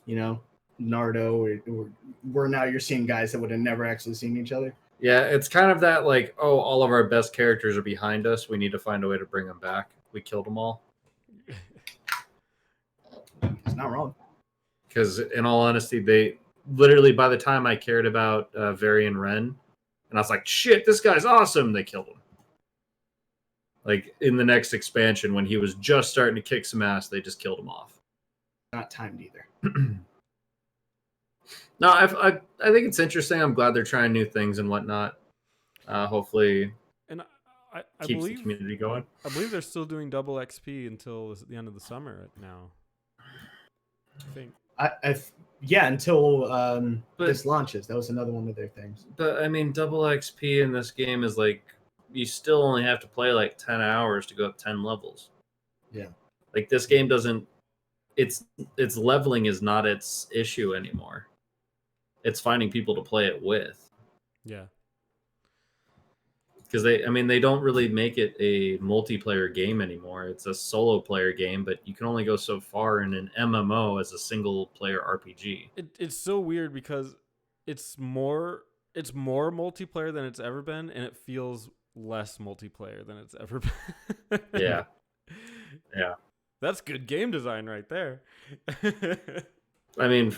you know, Naruto, where now you're seeing guys that would have never actually seen each other. Yeah, it's kind of that like, oh, all of our best characters are behind us. We need to find a way to bring them back. We killed them all. It's not wrong. Because in all honesty, they literally, by the time I cared about Varian Wren, and I was like, shit, this guy's awesome, they killed him. Like in the next expansion, when he was just starting to kick some ass, they just killed him off. Not timed either. No, I think it's interesting. I'm glad they're trying new things and whatnot. Hopefully, and I keeps believe the community going. I believe they're still doing double XP until the end of the summer now. I think. Until this launches. That was another one of their things. But I mean, double XP in this game is like you still only have to play like 10 hours to go up 10 levels. Yeah. Like this game doesn't. Its leveling is not its issue anymore. It's finding people to play it with. Yeah. Because they don't really make it a multiplayer game anymore. It's a solo player game, but you can only go so far in an MMO as a single player RPG. It's so weird because it's more multiplayer than it's ever been, and it feels less multiplayer than it's ever been. Yeah. Yeah. That's good game design right there. I mean,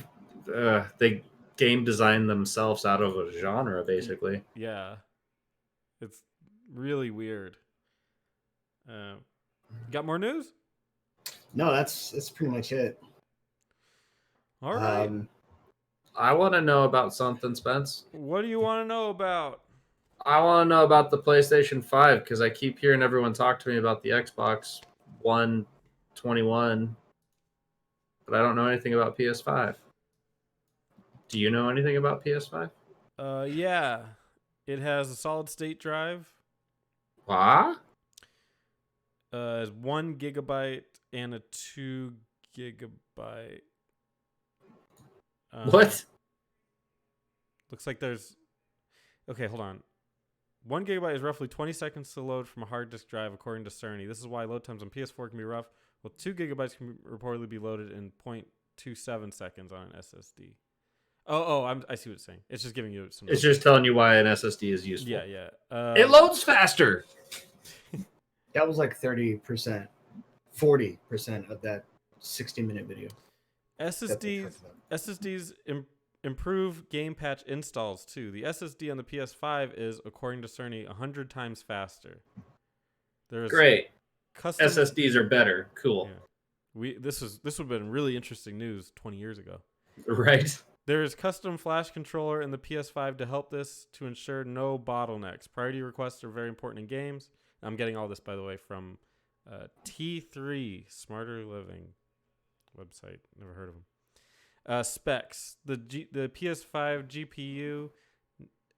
they game design themselves out of a genre, basically. Yeah. It's really weird. Got more news? No, that's pretty much it. All right. I want to know about something, Spence. What do you want to know about? I want to know about the PlayStation 5 because I keep hearing everyone talk to me about the Xbox One 21, but I don't know anything about PS5. Do you know anything about PS5? Yeah. It has a solid state drive. What? It's 1 gigabyte and a 2 gigabyte. What? Looks like there's. Okay, hold on. 1 gigabyte is roughly 20 seconds to load from a hard disk drive, according to Cerny. This is why load times on PS4 can be rough, while 2 gigabytes can reportedly be loaded in 0.27 seconds on an SSD. I see what it's saying. It's just giving you some. It's just telling you why an SSD is useful. Yeah. It loads faster. That was like 30%, 40% of that 60-minute video. SSDs improve game patch installs too. The SSD on the PS5 is, according to Cerny, 100 times faster. Great. custom SSDs are better. Cool. Yeah. This would have been really interesting news 20 years ago. Right. There is custom flash controller in the PS5 to help this to ensure no bottlenecks. Priority requests are very important in games. I'm getting all this, by the way, from T3 Smarter Living website. Never heard of them. Specs. The PS5 GPU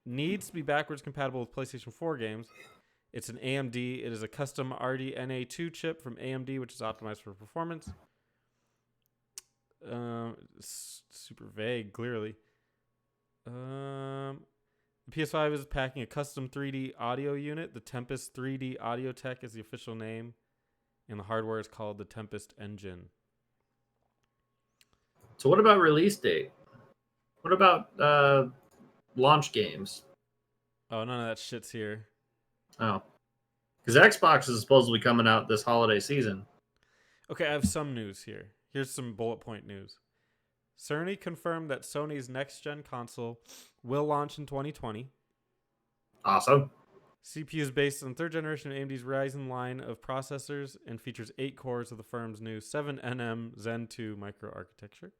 needs to be backwards compatible with PlayStation 4 games. It's an AMD. It is a custom RDNA2 chip from AMD, which is optimized for performance. Super vague, clearly. The PS5 is packing a custom 3D audio unit. The Tempest 3D Audio Tech is the official name, and the hardware is called the Tempest Engine. So what about release date? What about launch games? Oh, none of that shit's here. Oh. Because Xbox is supposedly coming out this holiday season. Okay, I have some news here. Here's some bullet point news. Cerny confirmed that Sony's next-gen console will launch in 2020. Awesome. CPU is based on third generation of AMD's Ryzen line of processors and features 8 cores of the firm's new 7nm Zen 2 microarchitecture.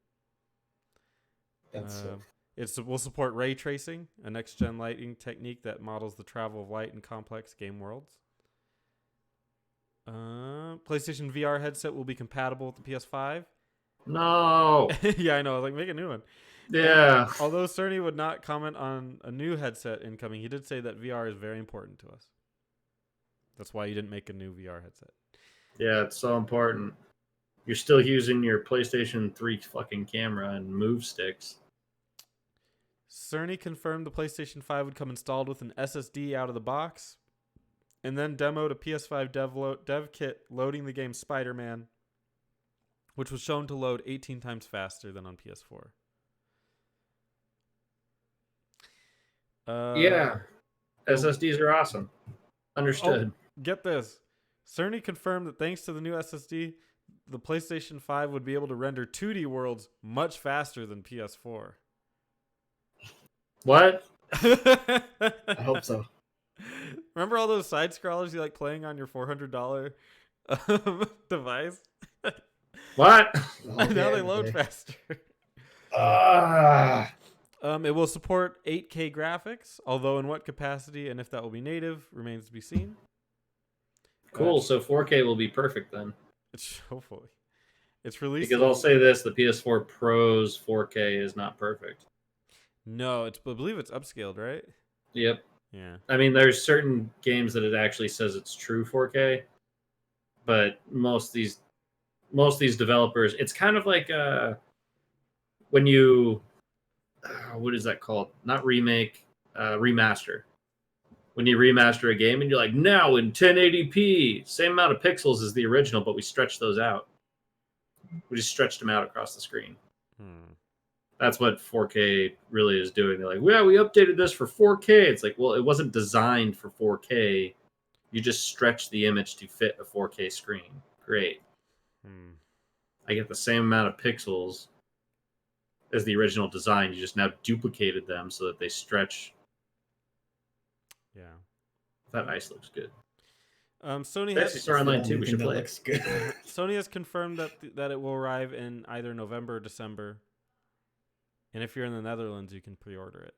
It will support ray tracing, a next-gen lighting technique that models the travel of light in complex game worlds. PlayStation VR headset will be compatible with the PS5. No. Yeah, I know. I was like, make a new one. Yeah. And although Cerny would not comment on a new headset incoming, he did say that VR is very important to us. That's why you didn't make a new VR headset. Yeah, it's so important. You're still using your PlayStation 3 fucking camera and move sticks. Cerny confirmed the PlayStation 5 would come installed with an SSD out of the box, and then demoed a PS5 dev kit loading the game Spider-Man, which was shown to load 18 times faster than on PS4. Yeah. SSDs are awesome. Understood. Get this. Cerny confirmed that thanks to the new SSD, the PlayStation 5 would be able to render 2D worlds much faster than PS4. What? I hope so. Remember all those side scrollers you like playing on your $400 device? What? Now they load faster. It will support 8K graphics, although in what capacity and if that will be native remains to be seen. Cool. So 4K will be perfect then. Hopefully. It's released. Because I'll say this, the PS4 Pro's 4K is not perfect. No, I believe it's upscaled, right? Yep. Yeah. I mean, there's certain games that it actually says it's true 4K, but most of these developers, it's kind of like when you what is that called? Not remake, remaster. When you remaster a game and you're like, now in 1080p, same amount of pixels as the original, but we stretched those out. We just stretched them out across the screen. That's what 4K really is doing. They're like, yeah, we updated this for 4K. It's like, well, it wasn't designed for 4K. You just stretched the image to fit a 4K screen. Great. I get the same amount of pixels as the original design. You just now duplicated them so that they stretch. Yeah. That ice looks good. Sony has Star Online 2. We should play. Looks good. Sony has confirmed that it will arrive in either November or December. And if you're in the Netherlands, you can pre-order it.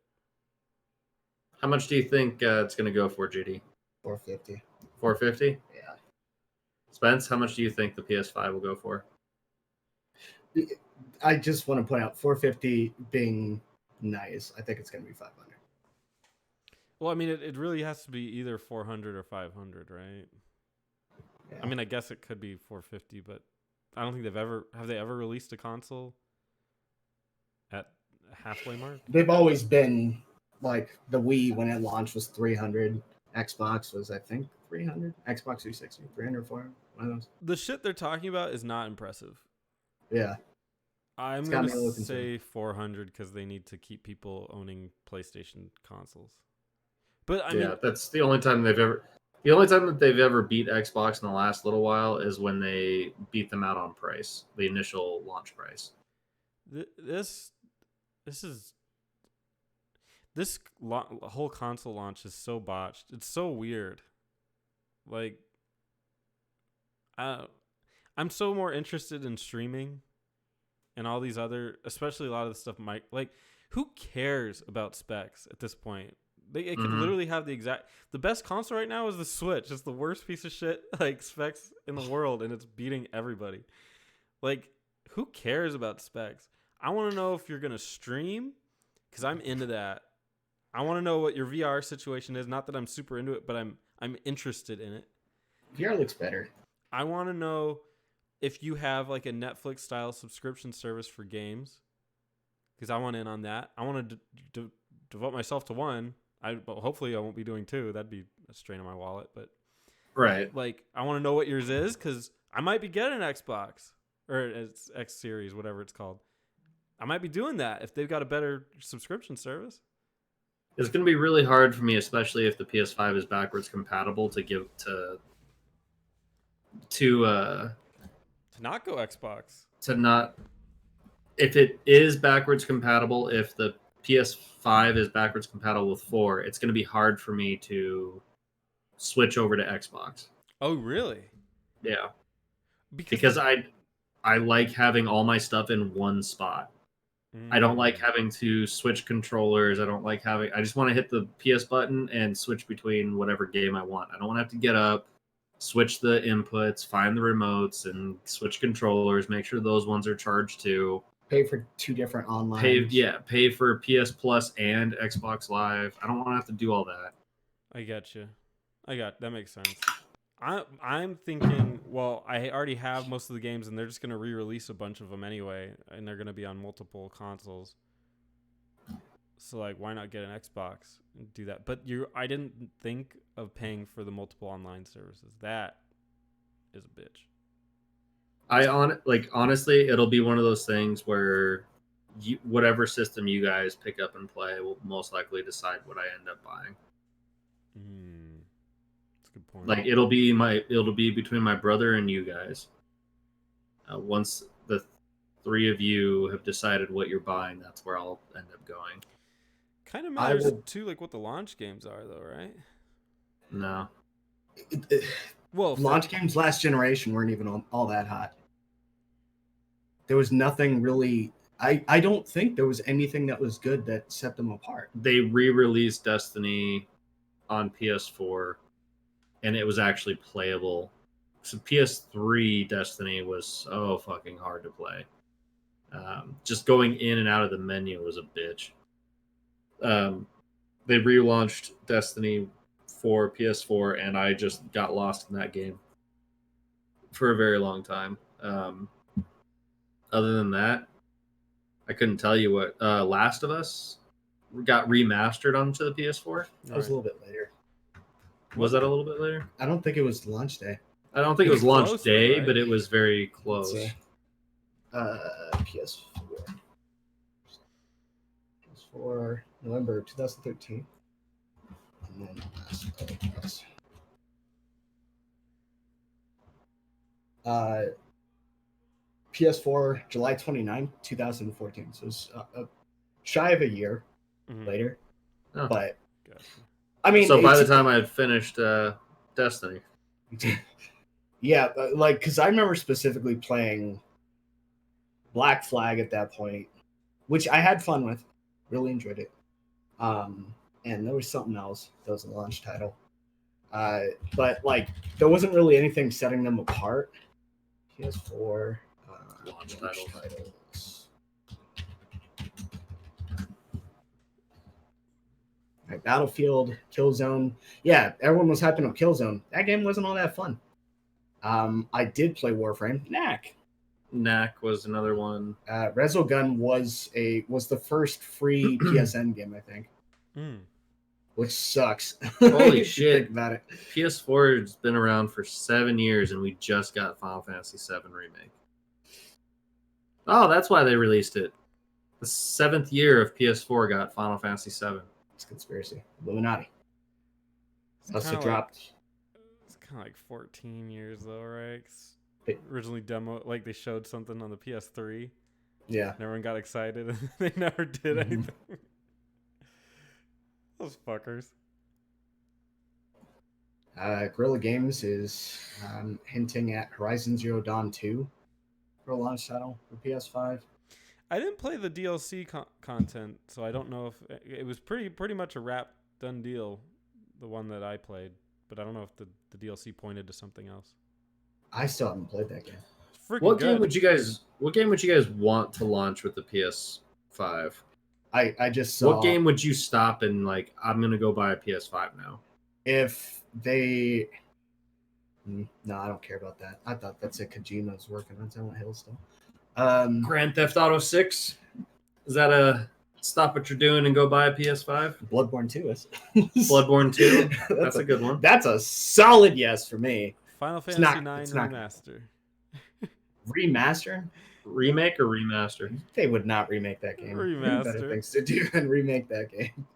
How much do you think it's going to go for, JD? $450. $450? Yeah. Spence, how much do you think the PS5 will go for? I just want to point out $450 being nice. I think it's going to be $500. Well, I mean, it really has to be either 400 or 500, right? Yeah. I mean, I guess it could be 450, but I don't think have they ever released a console at halfway mark? They've always been like the Wii when it launched was 300. Xbox was, I think, 300. Xbox 360, 300, 400. One of those. The shit they're talking about is not impressive. Yeah. I'm going to say 400 because they need to keep people owning PlayStation consoles. But I mean, that's the only time that they've ever beat Xbox in the last little while is when they beat them out on price, the initial launch price. This whole console launch is so botched. It's so weird. Like, I'm so more interested in streaming and all these other, especially a lot of the stuff. Like, who cares about specs at this point? It could literally have the best console right now is the Switch. It's the worst piece of shit like specs in the world, and it's beating everybody. Like, who cares about specs? I want to know if you're gonna stream, because I'm into that. I want to know what your VR situation is. Not that I'm super into it, but I'm interested in it. VR looks better. I want to know if you have like a Netflix style subscription service for games, because I want in on that. I want to devote myself to one. Hopefully I won't be doing two. That'd be a strain on my wallet. But Right. like, I want to know what yours is, because I might be getting an Xbox or it's X Series, whatever it's called. I might be doing that if they've got a better subscription service. It's going to be really hard for me, especially if the PS5 is backwards compatible, to not go Xbox. to not, if it is backwards compatible, if the PS5 is backwards compatible with 4, it's going to be hard for me to switch over to Xbox. Oh, really? Yeah. Because I like having all my stuff in one spot. I don't like having to switch controllers. I just want to hit the PS button and switch between whatever game I want. I don't want to have to get up, switch the inputs, find the remotes, and switch controllers, make sure those ones are charged too. Pay for 2 different online. Pay for PS Plus and Xbox Live. I don't want to have to do all that. I get you. That makes sense. I'm thinking, well, I already have most of the games, and they're just going to re-release a bunch of them anyway, and they're going to be on multiple consoles. So, like, why not get an Xbox and do that? But I didn't think of paying for the multiple online services. That is a bitch. Honestly, it'll be one of those things where whatever system you guys pick up and play will most likely decide what I end up buying. That's a good point. Like it'll be between my brother and you guys. Once the 3 of you have decided what you're buying, that's where I'll end up going. Kind of matters too, like what the launch games are, though, right? No. Well, launch games last generation weren't even all that hot. There was nothing really. I don't think there was anything that was good that set them apart. They re-released Destiny on PS4, and it was actually playable. So PS3 Destiny was so fucking hard to play. Just going in and out of the menu was a bitch. They relaunched Destiny for PS4, and I just got lost in that game for a very long time. Other than that, I couldn't tell you what. Last of Us got remastered onto the PS4. That was a little bit later. Was that a little bit later? I don't think it was launch day. I don't think it was launch close, day, right? but it was very close. PS4, November 2013. And then PS4, July 29, 2014. So it was shy of a year later. Oh. But, Gotcha. I mean... So by the time I had finished Destiny. Yeah, like, because I remember specifically playing Black Flag at that point, which I had fun with. Really enjoyed it. And there was something else that was a launch title. But, like, there wasn't really anything setting them apart. PS4 launch titles. Right, Battlefield, Killzone. Yeah, everyone was hyping up Killzone. That game wasn't all that fun. I did play Warframe. Knack was another one. Resogun was the first free PSN game, I think. Which sucks. Holy shit. Think about it. PS4 has been around for 7 years, and we just got Final Fantasy VII Remake. Oh, that's why they released it. The 7th year of PS4 got Final Fantasy VII. It's a conspiracy. Illuminati. It's kind of like 14 years though, right? Originally like they showed something on the PS3. Yeah. And everyone got excited and they never did anything. Those fuckers. Guerrilla Games is hinting at Horizon Zero Dawn 2 for a launch title for PS5. I didn't play the DLC content, so I don't know if it was pretty much a wrap done deal, the one that I played. But I don't know if the DLC pointed to something else. I still haven't played that game. It's freaking What good. game would you guys want to launch with the PS5? I just saw. What game would you stop and like? I'm gonna go buy a PS5 now. If they. No, I don't care about that. I thought that's it. Kojima's working on Silent Hill still. Grand Theft Auto 6. Is that a stop what you're doing and go buy a PS5? Bloodborne 2 is. Bloodborne 2. That's a good one. That's a solid yes for me. Final Fantasy 9 remaster. Remaster? Remake or remaster? They would not remake that game. Remaster. Better things to do than remake that game.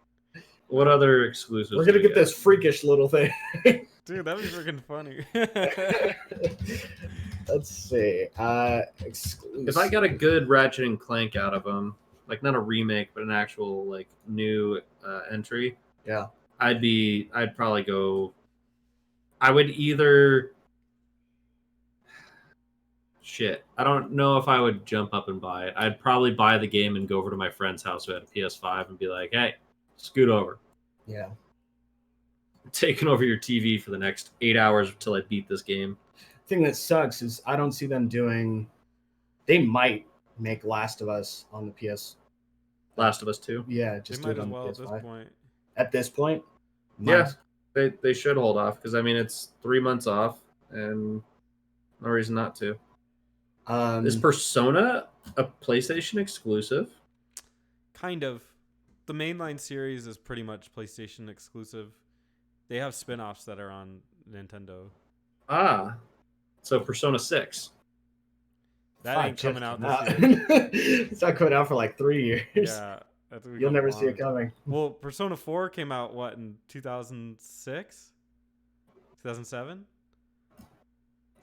What other exclusives? We're gonna get this freakish little thing. Dude, that'd be freaking funny. Let's see. Exclusive. If I got a good Ratchet and Clank out of them, like not a remake, but an actual like new entry, yeah, I'd probably go. I would either. Shit, I don't know if I would jump up and buy it. I'd probably buy the game and go over to my friend's house who had a PS5 and be like, "Hey, scoot over." Yeah. I'm taking over your TV for the next 8 hours until I beat this game. Thing that sucks is I don't see them doing. They might make Last of Us on the PS. Last of Us 2. Yeah, just they do might it on as the well PS5. at this point. At this point, Yeah, they should hold off because I mean it's 3 months off and no reason not to. Is Persona a PlayStation exclusive? Kind of. The mainline series is pretty much PlayStation exclusive. They have spin-offs that are on Nintendo. Ah, so Persona 6. That ain't coming out this year. year. It's not coming out for like 3 years. Yeah. You'll never see it coming. Well, Persona 4 came out, what, in 2006? 2007?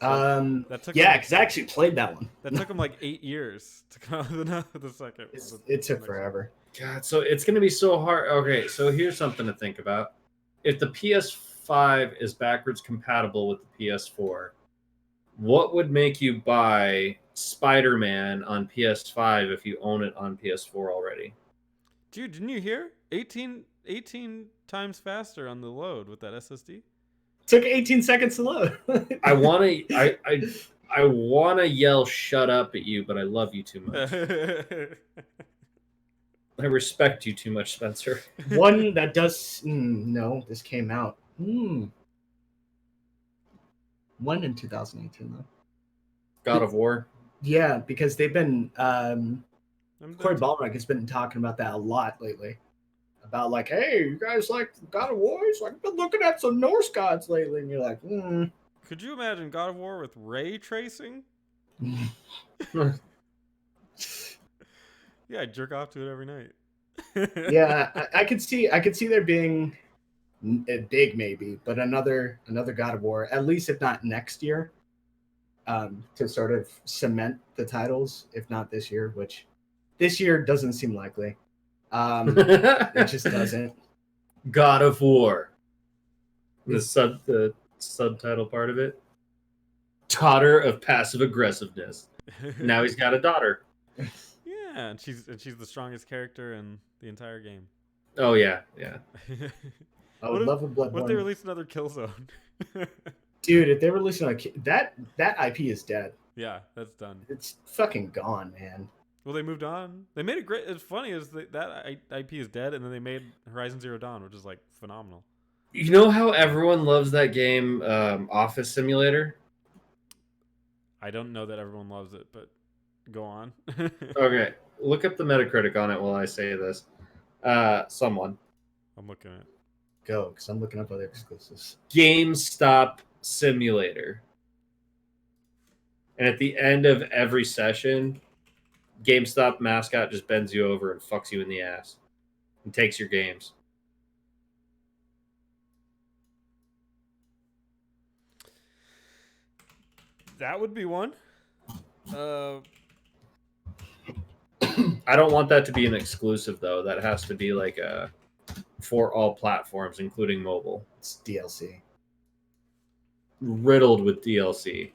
So that took because I actually played that one. That took them like 8 years to come out with the second. It took forever. God, so it's going to be so hard. Okay, so here's something to think about. If the PS5 is backwards compatible with the PS4, what would make you buy Spider-Man on PS5 if you own it on PS4 already? Dude, didn't you hear? 18 times faster on the load with that SSD. Took 18 seconds to load. I want to yell shut up at you, but I love you too much. I respect you too much, Spencer. One that does no, this came out. One in 2018 though. God of War. Yeah, because they've been Corey Balrog has been talking about that a lot lately. About like, hey, you guys like God of War? It's like, I've been looking at some Norse gods lately, and you're like, Could you imagine God of War with ray tracing? Yeah, I jerk off to it every night. Yeah, I could see there being a big maybe, but another God of War, at least if not next year, to sort of cement the titles, if not this year, which this year doesn't seem likely. It just doesn't. God of War. The subtitle part of it. Daughter of passive aggressiveness. Now he's got a daughter. Yeah, and she's the strongest character in the entire game. Oh yeah. I would love a Bloodborne. What if they release another Killzone? Dude, if they release that IP is dead. Yeah, that's done. It's fucking gone, man. Well, they moved on. They made it great. It's funny is that IP is dead, and then they made Horizon Zero Dawn, which is like phenomenal. You know how everyone loves that game, Office Simulator? I don't know that everyone loves it, but go on. Okay, look up the Metacritic on it while I say this. Someone. I'm looking at it. Go, because I'm looking up other exclusives. GameStop Simulator. And at the end of every session, GameStop mascot just bends you over and fucks you in the ass and takes your games. That would be one. I don't want that to be an exclusive, though. That has to be like for all platforms, including mobile. It's DLC. riddled with DLC.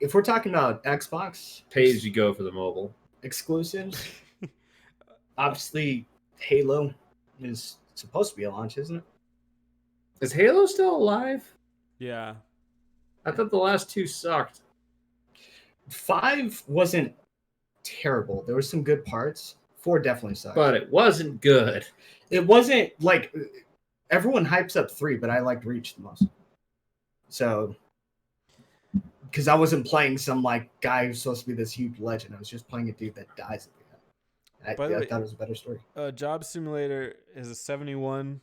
If we're talking about Xbox Pay as you go for the mobile. exclusives, obviously Halo is supposed to be a launch, isn't it? Is Halo still alive? Yeah. I thought the last 2 sucked. 5 wasn't terrible. There were some good parts. 4 definitely sucked. But it wasn't good. It wasn't like everyone hypes up 3, but I liked Reach the most. So, because I wasn't playing some like guy who's supposed to be this huge legend. I was just playing a dude that dies at the end. By the way, I thought it was a better story. Job Simulator is a 71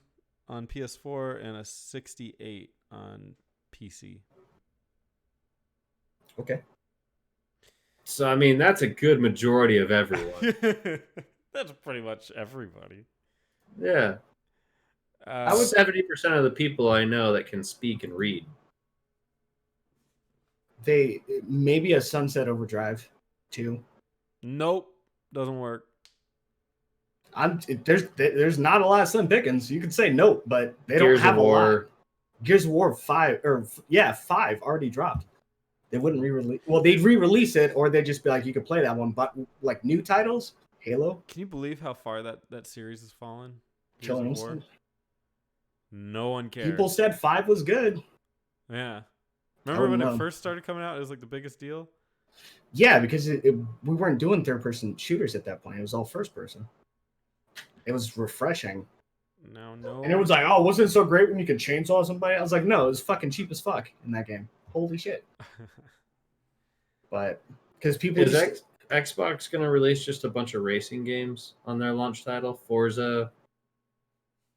on PS4 and a 68 on PC. Okay. So, I mean, that's a good majority of everyone. That's pretty much everybody. Yeah. I would 70% of the people I know that can speak and read. They maybe a Sunset Overdrive 2. Nope, doesn't work. There's not a lot of slim pickings. You could say nope, but they Gears don't have of War. a lot. Gears of War 5 5 already dropped. They wouldn't re-release. Well, they'd re-release it, or they'd just be like, you could play that one. But like new titles, Halo, Can you believe how far that series has fallen? Gears Killing of War? Instinct. No one cares. People said 5 was good. Yeah. Remember when know. it first started coming out? It was like the biggest deal. Yeah, because we weren't doing third-person shooters at that point. It was all first-person. It was refreshing. No. And it was like, oh, wasn't it so great when you could chainsaw somebody? I was like, no, it was fucking cheap as fuck in that game. Holy shit. But because people Is Xbox going to release just a bunch of racing games on their launch title? Forza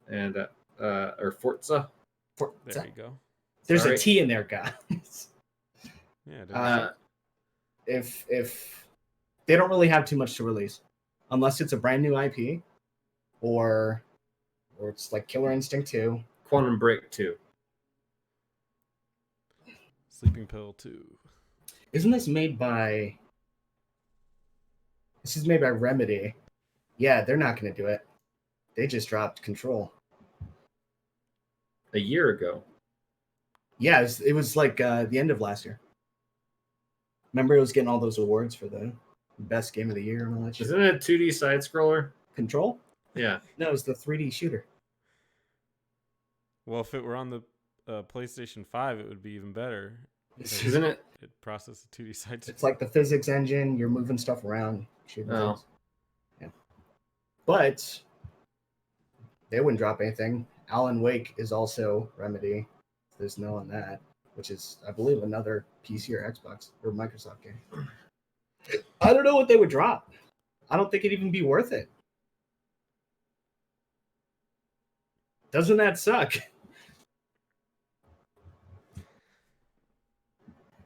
and or Forza? There you go. There's Sorry. a T in there, guys. Yeah. If they don't really have too much to release, unless it's a brand new IP, or it's like Killer Instinct 2, Quantum Break 2. Sleeping Pill 2. Isn't this made by? This is made by Remedy. Yeah, they're not going to do it. They just dropped Control. A year ago. Yeah, it was like the end of last year. Remember, it was getting all those awards for the best game of the year and all that shit. Isn't it a 2D side scroller? Control? Yeah. No, it was the 3D shooter. Well, if it were on the PlayStation 5, it would be even better. Isn't it? It processes 2D side. It's like the physics engine. You're moving stuff around. Shooting Oh. things. Yeah. But they wouldn't drop anything. Alan Wake is also Remedy. There's no on that, which is, I believe, another PC or Xbox or Microsoft game. I don't know what they would drop. I don't think it'd even be worth it. Doesn't that suck?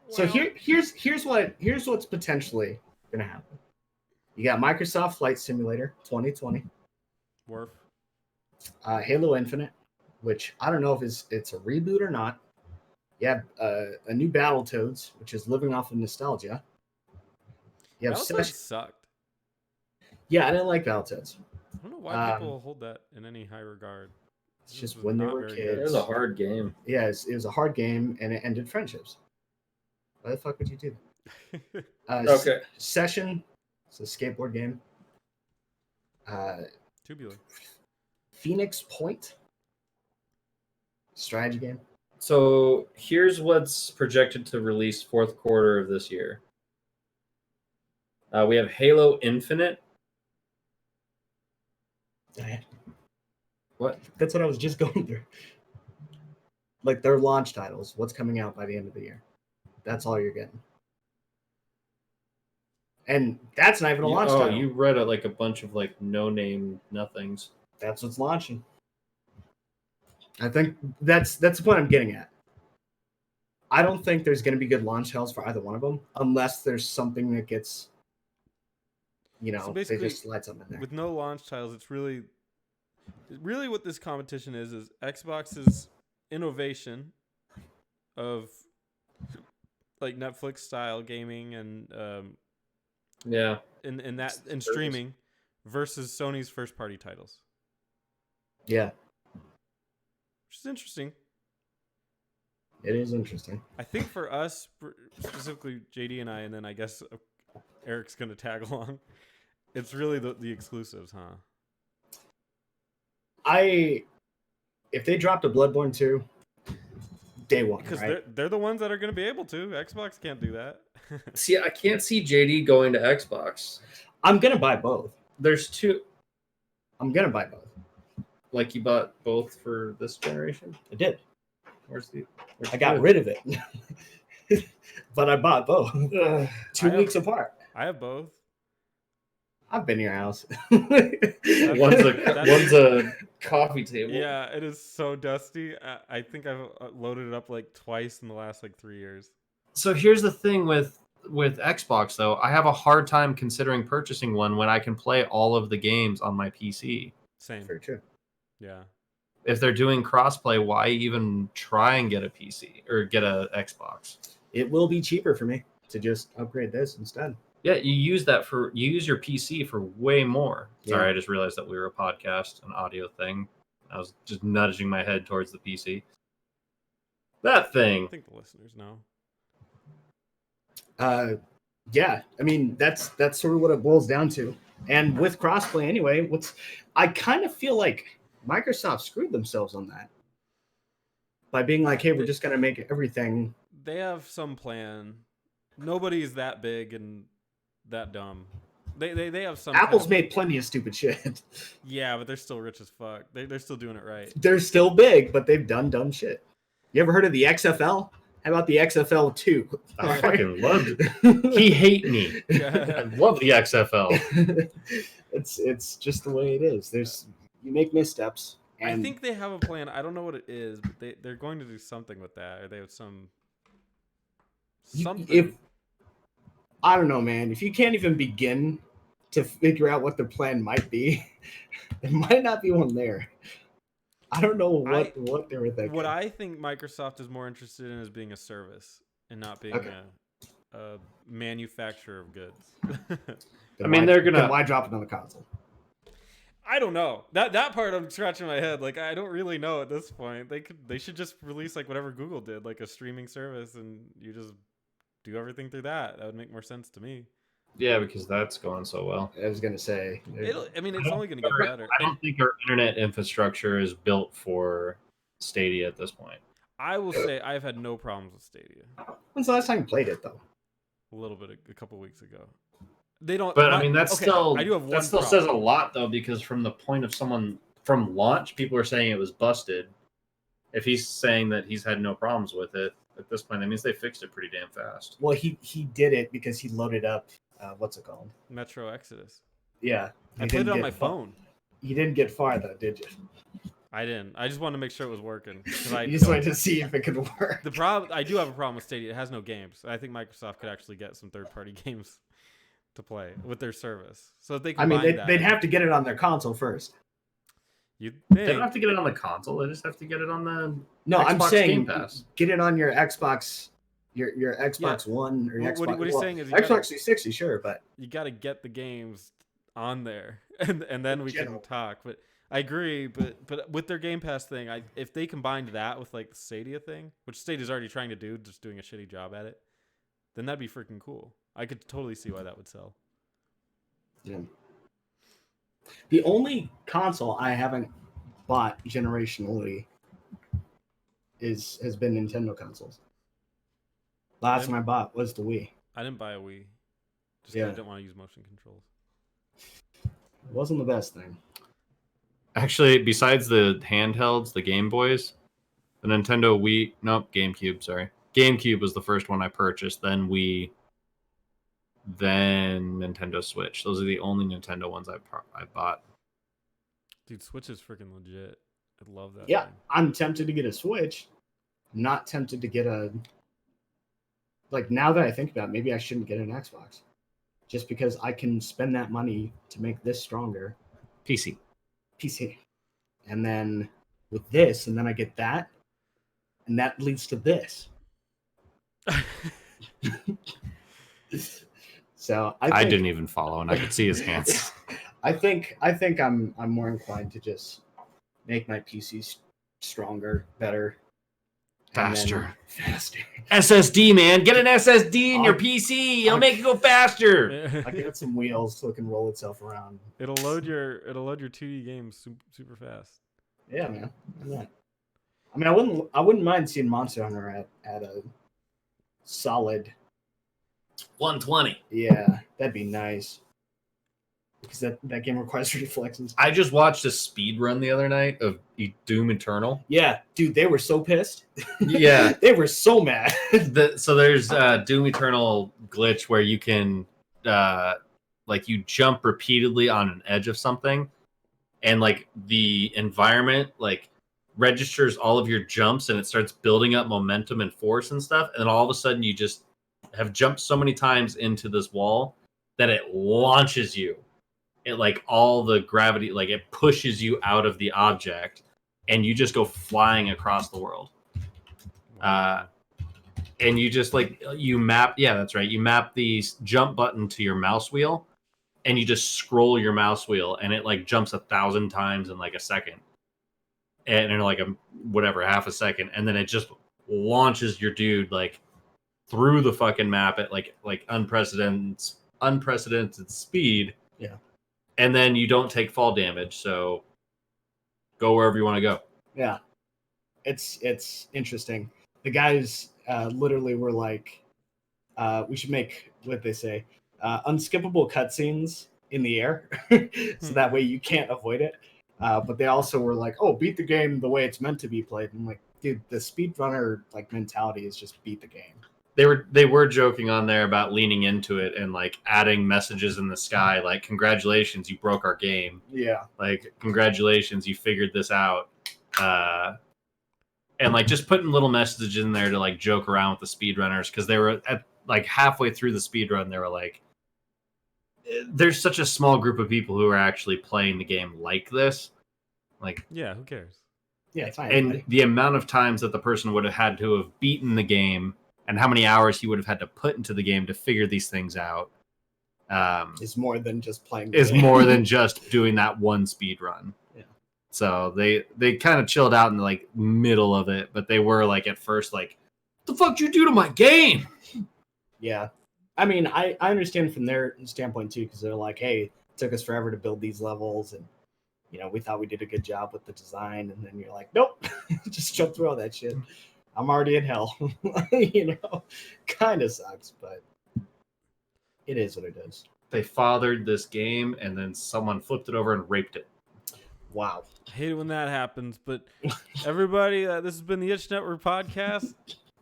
So here's what's potentially gonna happen. You got Microsoft Flight Simulator 2020, Worf. Halo Infinite, which I don't know if it's a reboot or not. You have a new Battletoads, which is living off of nostalgia. You have Battletoads sucked. Yeah, I didn't like Battletoads. I don't know why people hold that in any high regard. It's just was when they not were very kids. good. It was a hard game. Yeah, it was a hard game, and it ended friendships. Why the fuck would you do that? Okay. Session. It's a skateboard game. Tubular. Phoenix Point. Strategy game. So here's what's projected to release fourth quarter of this year. We have Halo Infinite. What? That's what I was just going through. Like their launch titles. What's coming out by the end of the year? That's all you're getting. And that's not even a launch title. You read like a bunch of like no-name nothings. That's what's launching. I think that's the point I'm getting at. I don't think there's going to be good launch titles for either one of them unless there's something that gets, So they basically, just slide something in there. with no launch titles, it's really what this competition is Xbox's innovation of like Netflix style gaming and Yeah. in streaming versus Sony's first party titles. Yeah. Which is interesting. It is interesting. I think for us, specifically JD and I, and then I guess Eric's going to tag along, it's really the exclusives, huh? If they dropped a Bloodborne 2, day one, Because right? they're the ones that are going to be able to. Xbox can't do that. See, I can't see JD going to Xbox. I'm gonna buy both. There's two. I'm gonna buy both. Like you bought both for this generation? I did. Where's I got rid of it, but I bought both. 2 weeks apart. I have both. I've been to your house. One's a coffee table. Yeah, it is so dusty. I think I've loaded it up like twice in the last like 3 years. So here's the thing with Xbox though. I have a hard time considering purchasing one when I can play all of the games on my PC. Same. Very true. Yeah. If they're doing crossplay, why even try and get a PC or get a Xbox? It will be cheaper for me to just upgrade this instead. Yeah, you use your PC for way more. Yeah. Sorry, I just realized that we were a podcast, an audio thing. I was just nudging my head towards the PC. That thing. I think the listeners know. Yeah, I mean that's sort of what it boils down to. And with crossplay anyway, I kind of feel like Microsoft screwed themselves on that by being like, hey, we're just gonna make everything. They have some plan. Nobody's that big and that dumb. They have some. Apple's made plenty of stupid shit. Yeah, but they're still rich as fuck. They're still doing it right. They're still big, but they've done dumb shit. You ever heard of the XFL? How about the XFL 2? I fucking loved it. He hate me. I love the XFL. It's just the way it is. You make missteps. And I think they have a plan. I don't know what it is, but they're going to do something with that, or they have something. I don't know, man. If you can't even begin to figure out what the plan might be, there might not be one there. I don't know what they were thinking. What I think Microsoft is more interested in is being a service and not being a manufacturer of goods. I mean, they're gonna. Why drop it on the console? I don't know. That part I'm scratching my head. Like I don't really know at this point. They should just release like whatever Google did, like a streaming service, and you just do everything through that. That would make more sense to me. Yeah, because that's going so well. I was gonna say. It's only going to get better. I don't think our internet infrastructure is built for Stadia at this point. I will say I've had no problems with Stadia. When's the last time you played it though? A little bit, a couple weeks ago. They don't. But I mean, that's still. I do have one. That still says a lot though, because from the point of someone from launch, people are saying it was busted. If he's saying that he's had no problems with it at this point, that means they fixed it pretty damn fast. Well, he did it because he loaded up. What's it called? Metro Exodus. Yeah, I played it on my phone. You didn't get far though, did you? I didn't. I just wanted to make sure it was working. You just wanted to see if it could work. The problem, I do have a problem with Stadia. It has no games. I think Microsoft could actually get some third-party games to play with their service. So if they combine they'd have to get it on their console first. You They don't have to get it on the console. They just have to get it on the Xbox I'm saying Game Pass. Get it on your Xbox, your Xbox One or your Xbox. What he's saying is Xbox 360, sure, but you got to get the games on there, and then we can talk. But I agree. But with their Game Pass thing, if they combined that with like the Stadia thing, which Stadia's already trying to do, just doing a shitty job at it, then that'd be freaking cool. I could totally see why that would sell. Yeah. The only console I haven't bought generationally has been Nintendo consoles. Last time I bought was the Wii. I didn't buy a Wii. Just 'cause I didn't want to use motion controls. It wasn't the best thing. Actually, besides the handhelds, the Game Boys, the Nintendo Wii, GameCube, sorry. GameCube was the first one I purchased, then Wii, then Nintendo Switch. Those are the only Nintendo ones I bought. Dude, Switch is freaking legit. I love that. Yeah, thing. I'm tempted to get a Switch. I'm not tempted to get a... Like, now that I think about it, maybe I shouldn't get an Xbox. Just because I can spend that money to make this stronger. PC. And then with this, and then I get that, and that leads to this. So I didn't even follow, and I could see his hands. I think I'm more inclined to just make my PC stronger, better, Faster. Faster. SSD, man. Get an SSD in your PC. It'll make it go faster. I get some wheels so it can roll itself around. It'll load your 2D games super fast. Yeah, man. I mean, I wouldn't mind seeing Monster Hunter at a solid 120. Yeah, that'd be nice. Because that game requires reflexes. I just watched a speed run the other night of Doom Eternal. Yeah, dude, they were so pissed. Yeah. They were so mad. So there's Doom Eternal glitch where you can like you jump repeatedly on an edge of something, and like the environment like registers all of your jumps, and it starts building up momentum and force and stuff, and then all of a sudden you just have jumped so many times into this wall that it launches you. It like all the gravity, like it pushes you out of the object, and you just go flying across the world. And you just like you map, yeah, that's right. You map the jump button to your mouse wheel, and you just scroll your mouse wheel, and it like jumps 1,000 times in like a second, and in like half a second, and then it just launches your dude like through the fucking map at like unprecedented speed. Yeah. And then you don't take fall damage, so go wherever you want to go. Yeah. It's interesting. The guys literally were like, we should make what they say, unskippable cutscenes in the air, so that way you can't avoid it. But they also were like, oh, beat the game the way it's meant to be played. And I'm like, dude, the speedrunner like mentality is just beat the game. They were joking on there about leaning into it and like adding messages in the sky, like congratulations, you broke our game. Yeah. Like congratulations, you figured this out. And like just putting little messages in there to like joke around with the speedrunners, because they were at like halfway through the speedrun, they were like, there's such a small group of people who are actually playing the game like this. Like, yeah, who cares? Yeah, it's fine. And the amount of times that the person would have had to have beaten the game, and how many hours he would have had to put into the game to figure these things out, is more than just playing. More than just doing that one speed run. Yeah. So they kind of chilled out in the like middle of it, but they were like at first like, "What the fuck did you do to my game?" Yeah, I mean, I understand from their standpoint too, because they're like, "Hey, it took us forever to build these levels, and we thought we did a good job with the design." And then you're like, "Nope, just jump through all that shit. I'm already in hell." Kind of sucks, but it is what it is. They fathered this game, and then someone flipped it over and raped it. Wow. I hate it when that happens, but everybody, this has been the Itch Network podcast.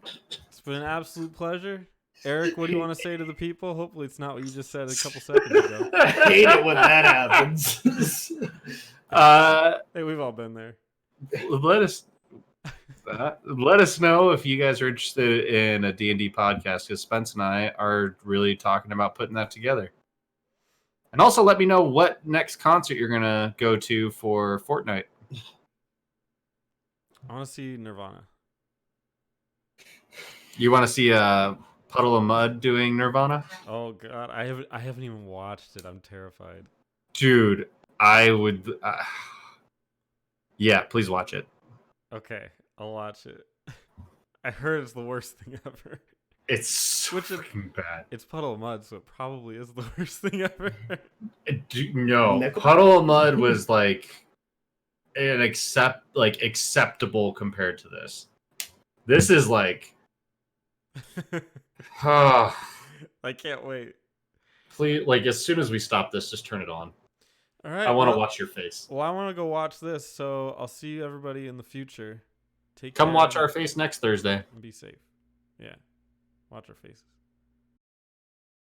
It's been an absolute pleasure. Eric, what do you want to say to the people? Hopefully it's not what you just said a couple seconds ago. I hate it when that happens. Hey, we've all been there. Let us know if you guys are interested in a D&D podcast, because Spence and I are really talking about putting that together. And also let me know what next concert you're going to go to for Fortnite. I want to see Nirvana. You want to see a Puddle of Mud doing Nirvana? Oh god, I haven't even watched it. I'm terrified. Dude, I would yeah, please watch it. Okay, I'll watch it. I heard it's the worst thing ever. It's so fucking bad. It's Puddle of Mud, so it probably is the worst thing ever. No, Puddle of Mud was like an acceptable compared to this. This is like I can't wait. Please, like as soon as we stop this, just turn it on. All right. I want to watch your face. Well, I want to go watch this, so I'll see you everybody in the future. Come watch our face next Thursday. And be safe. Yeah. Watch our faces.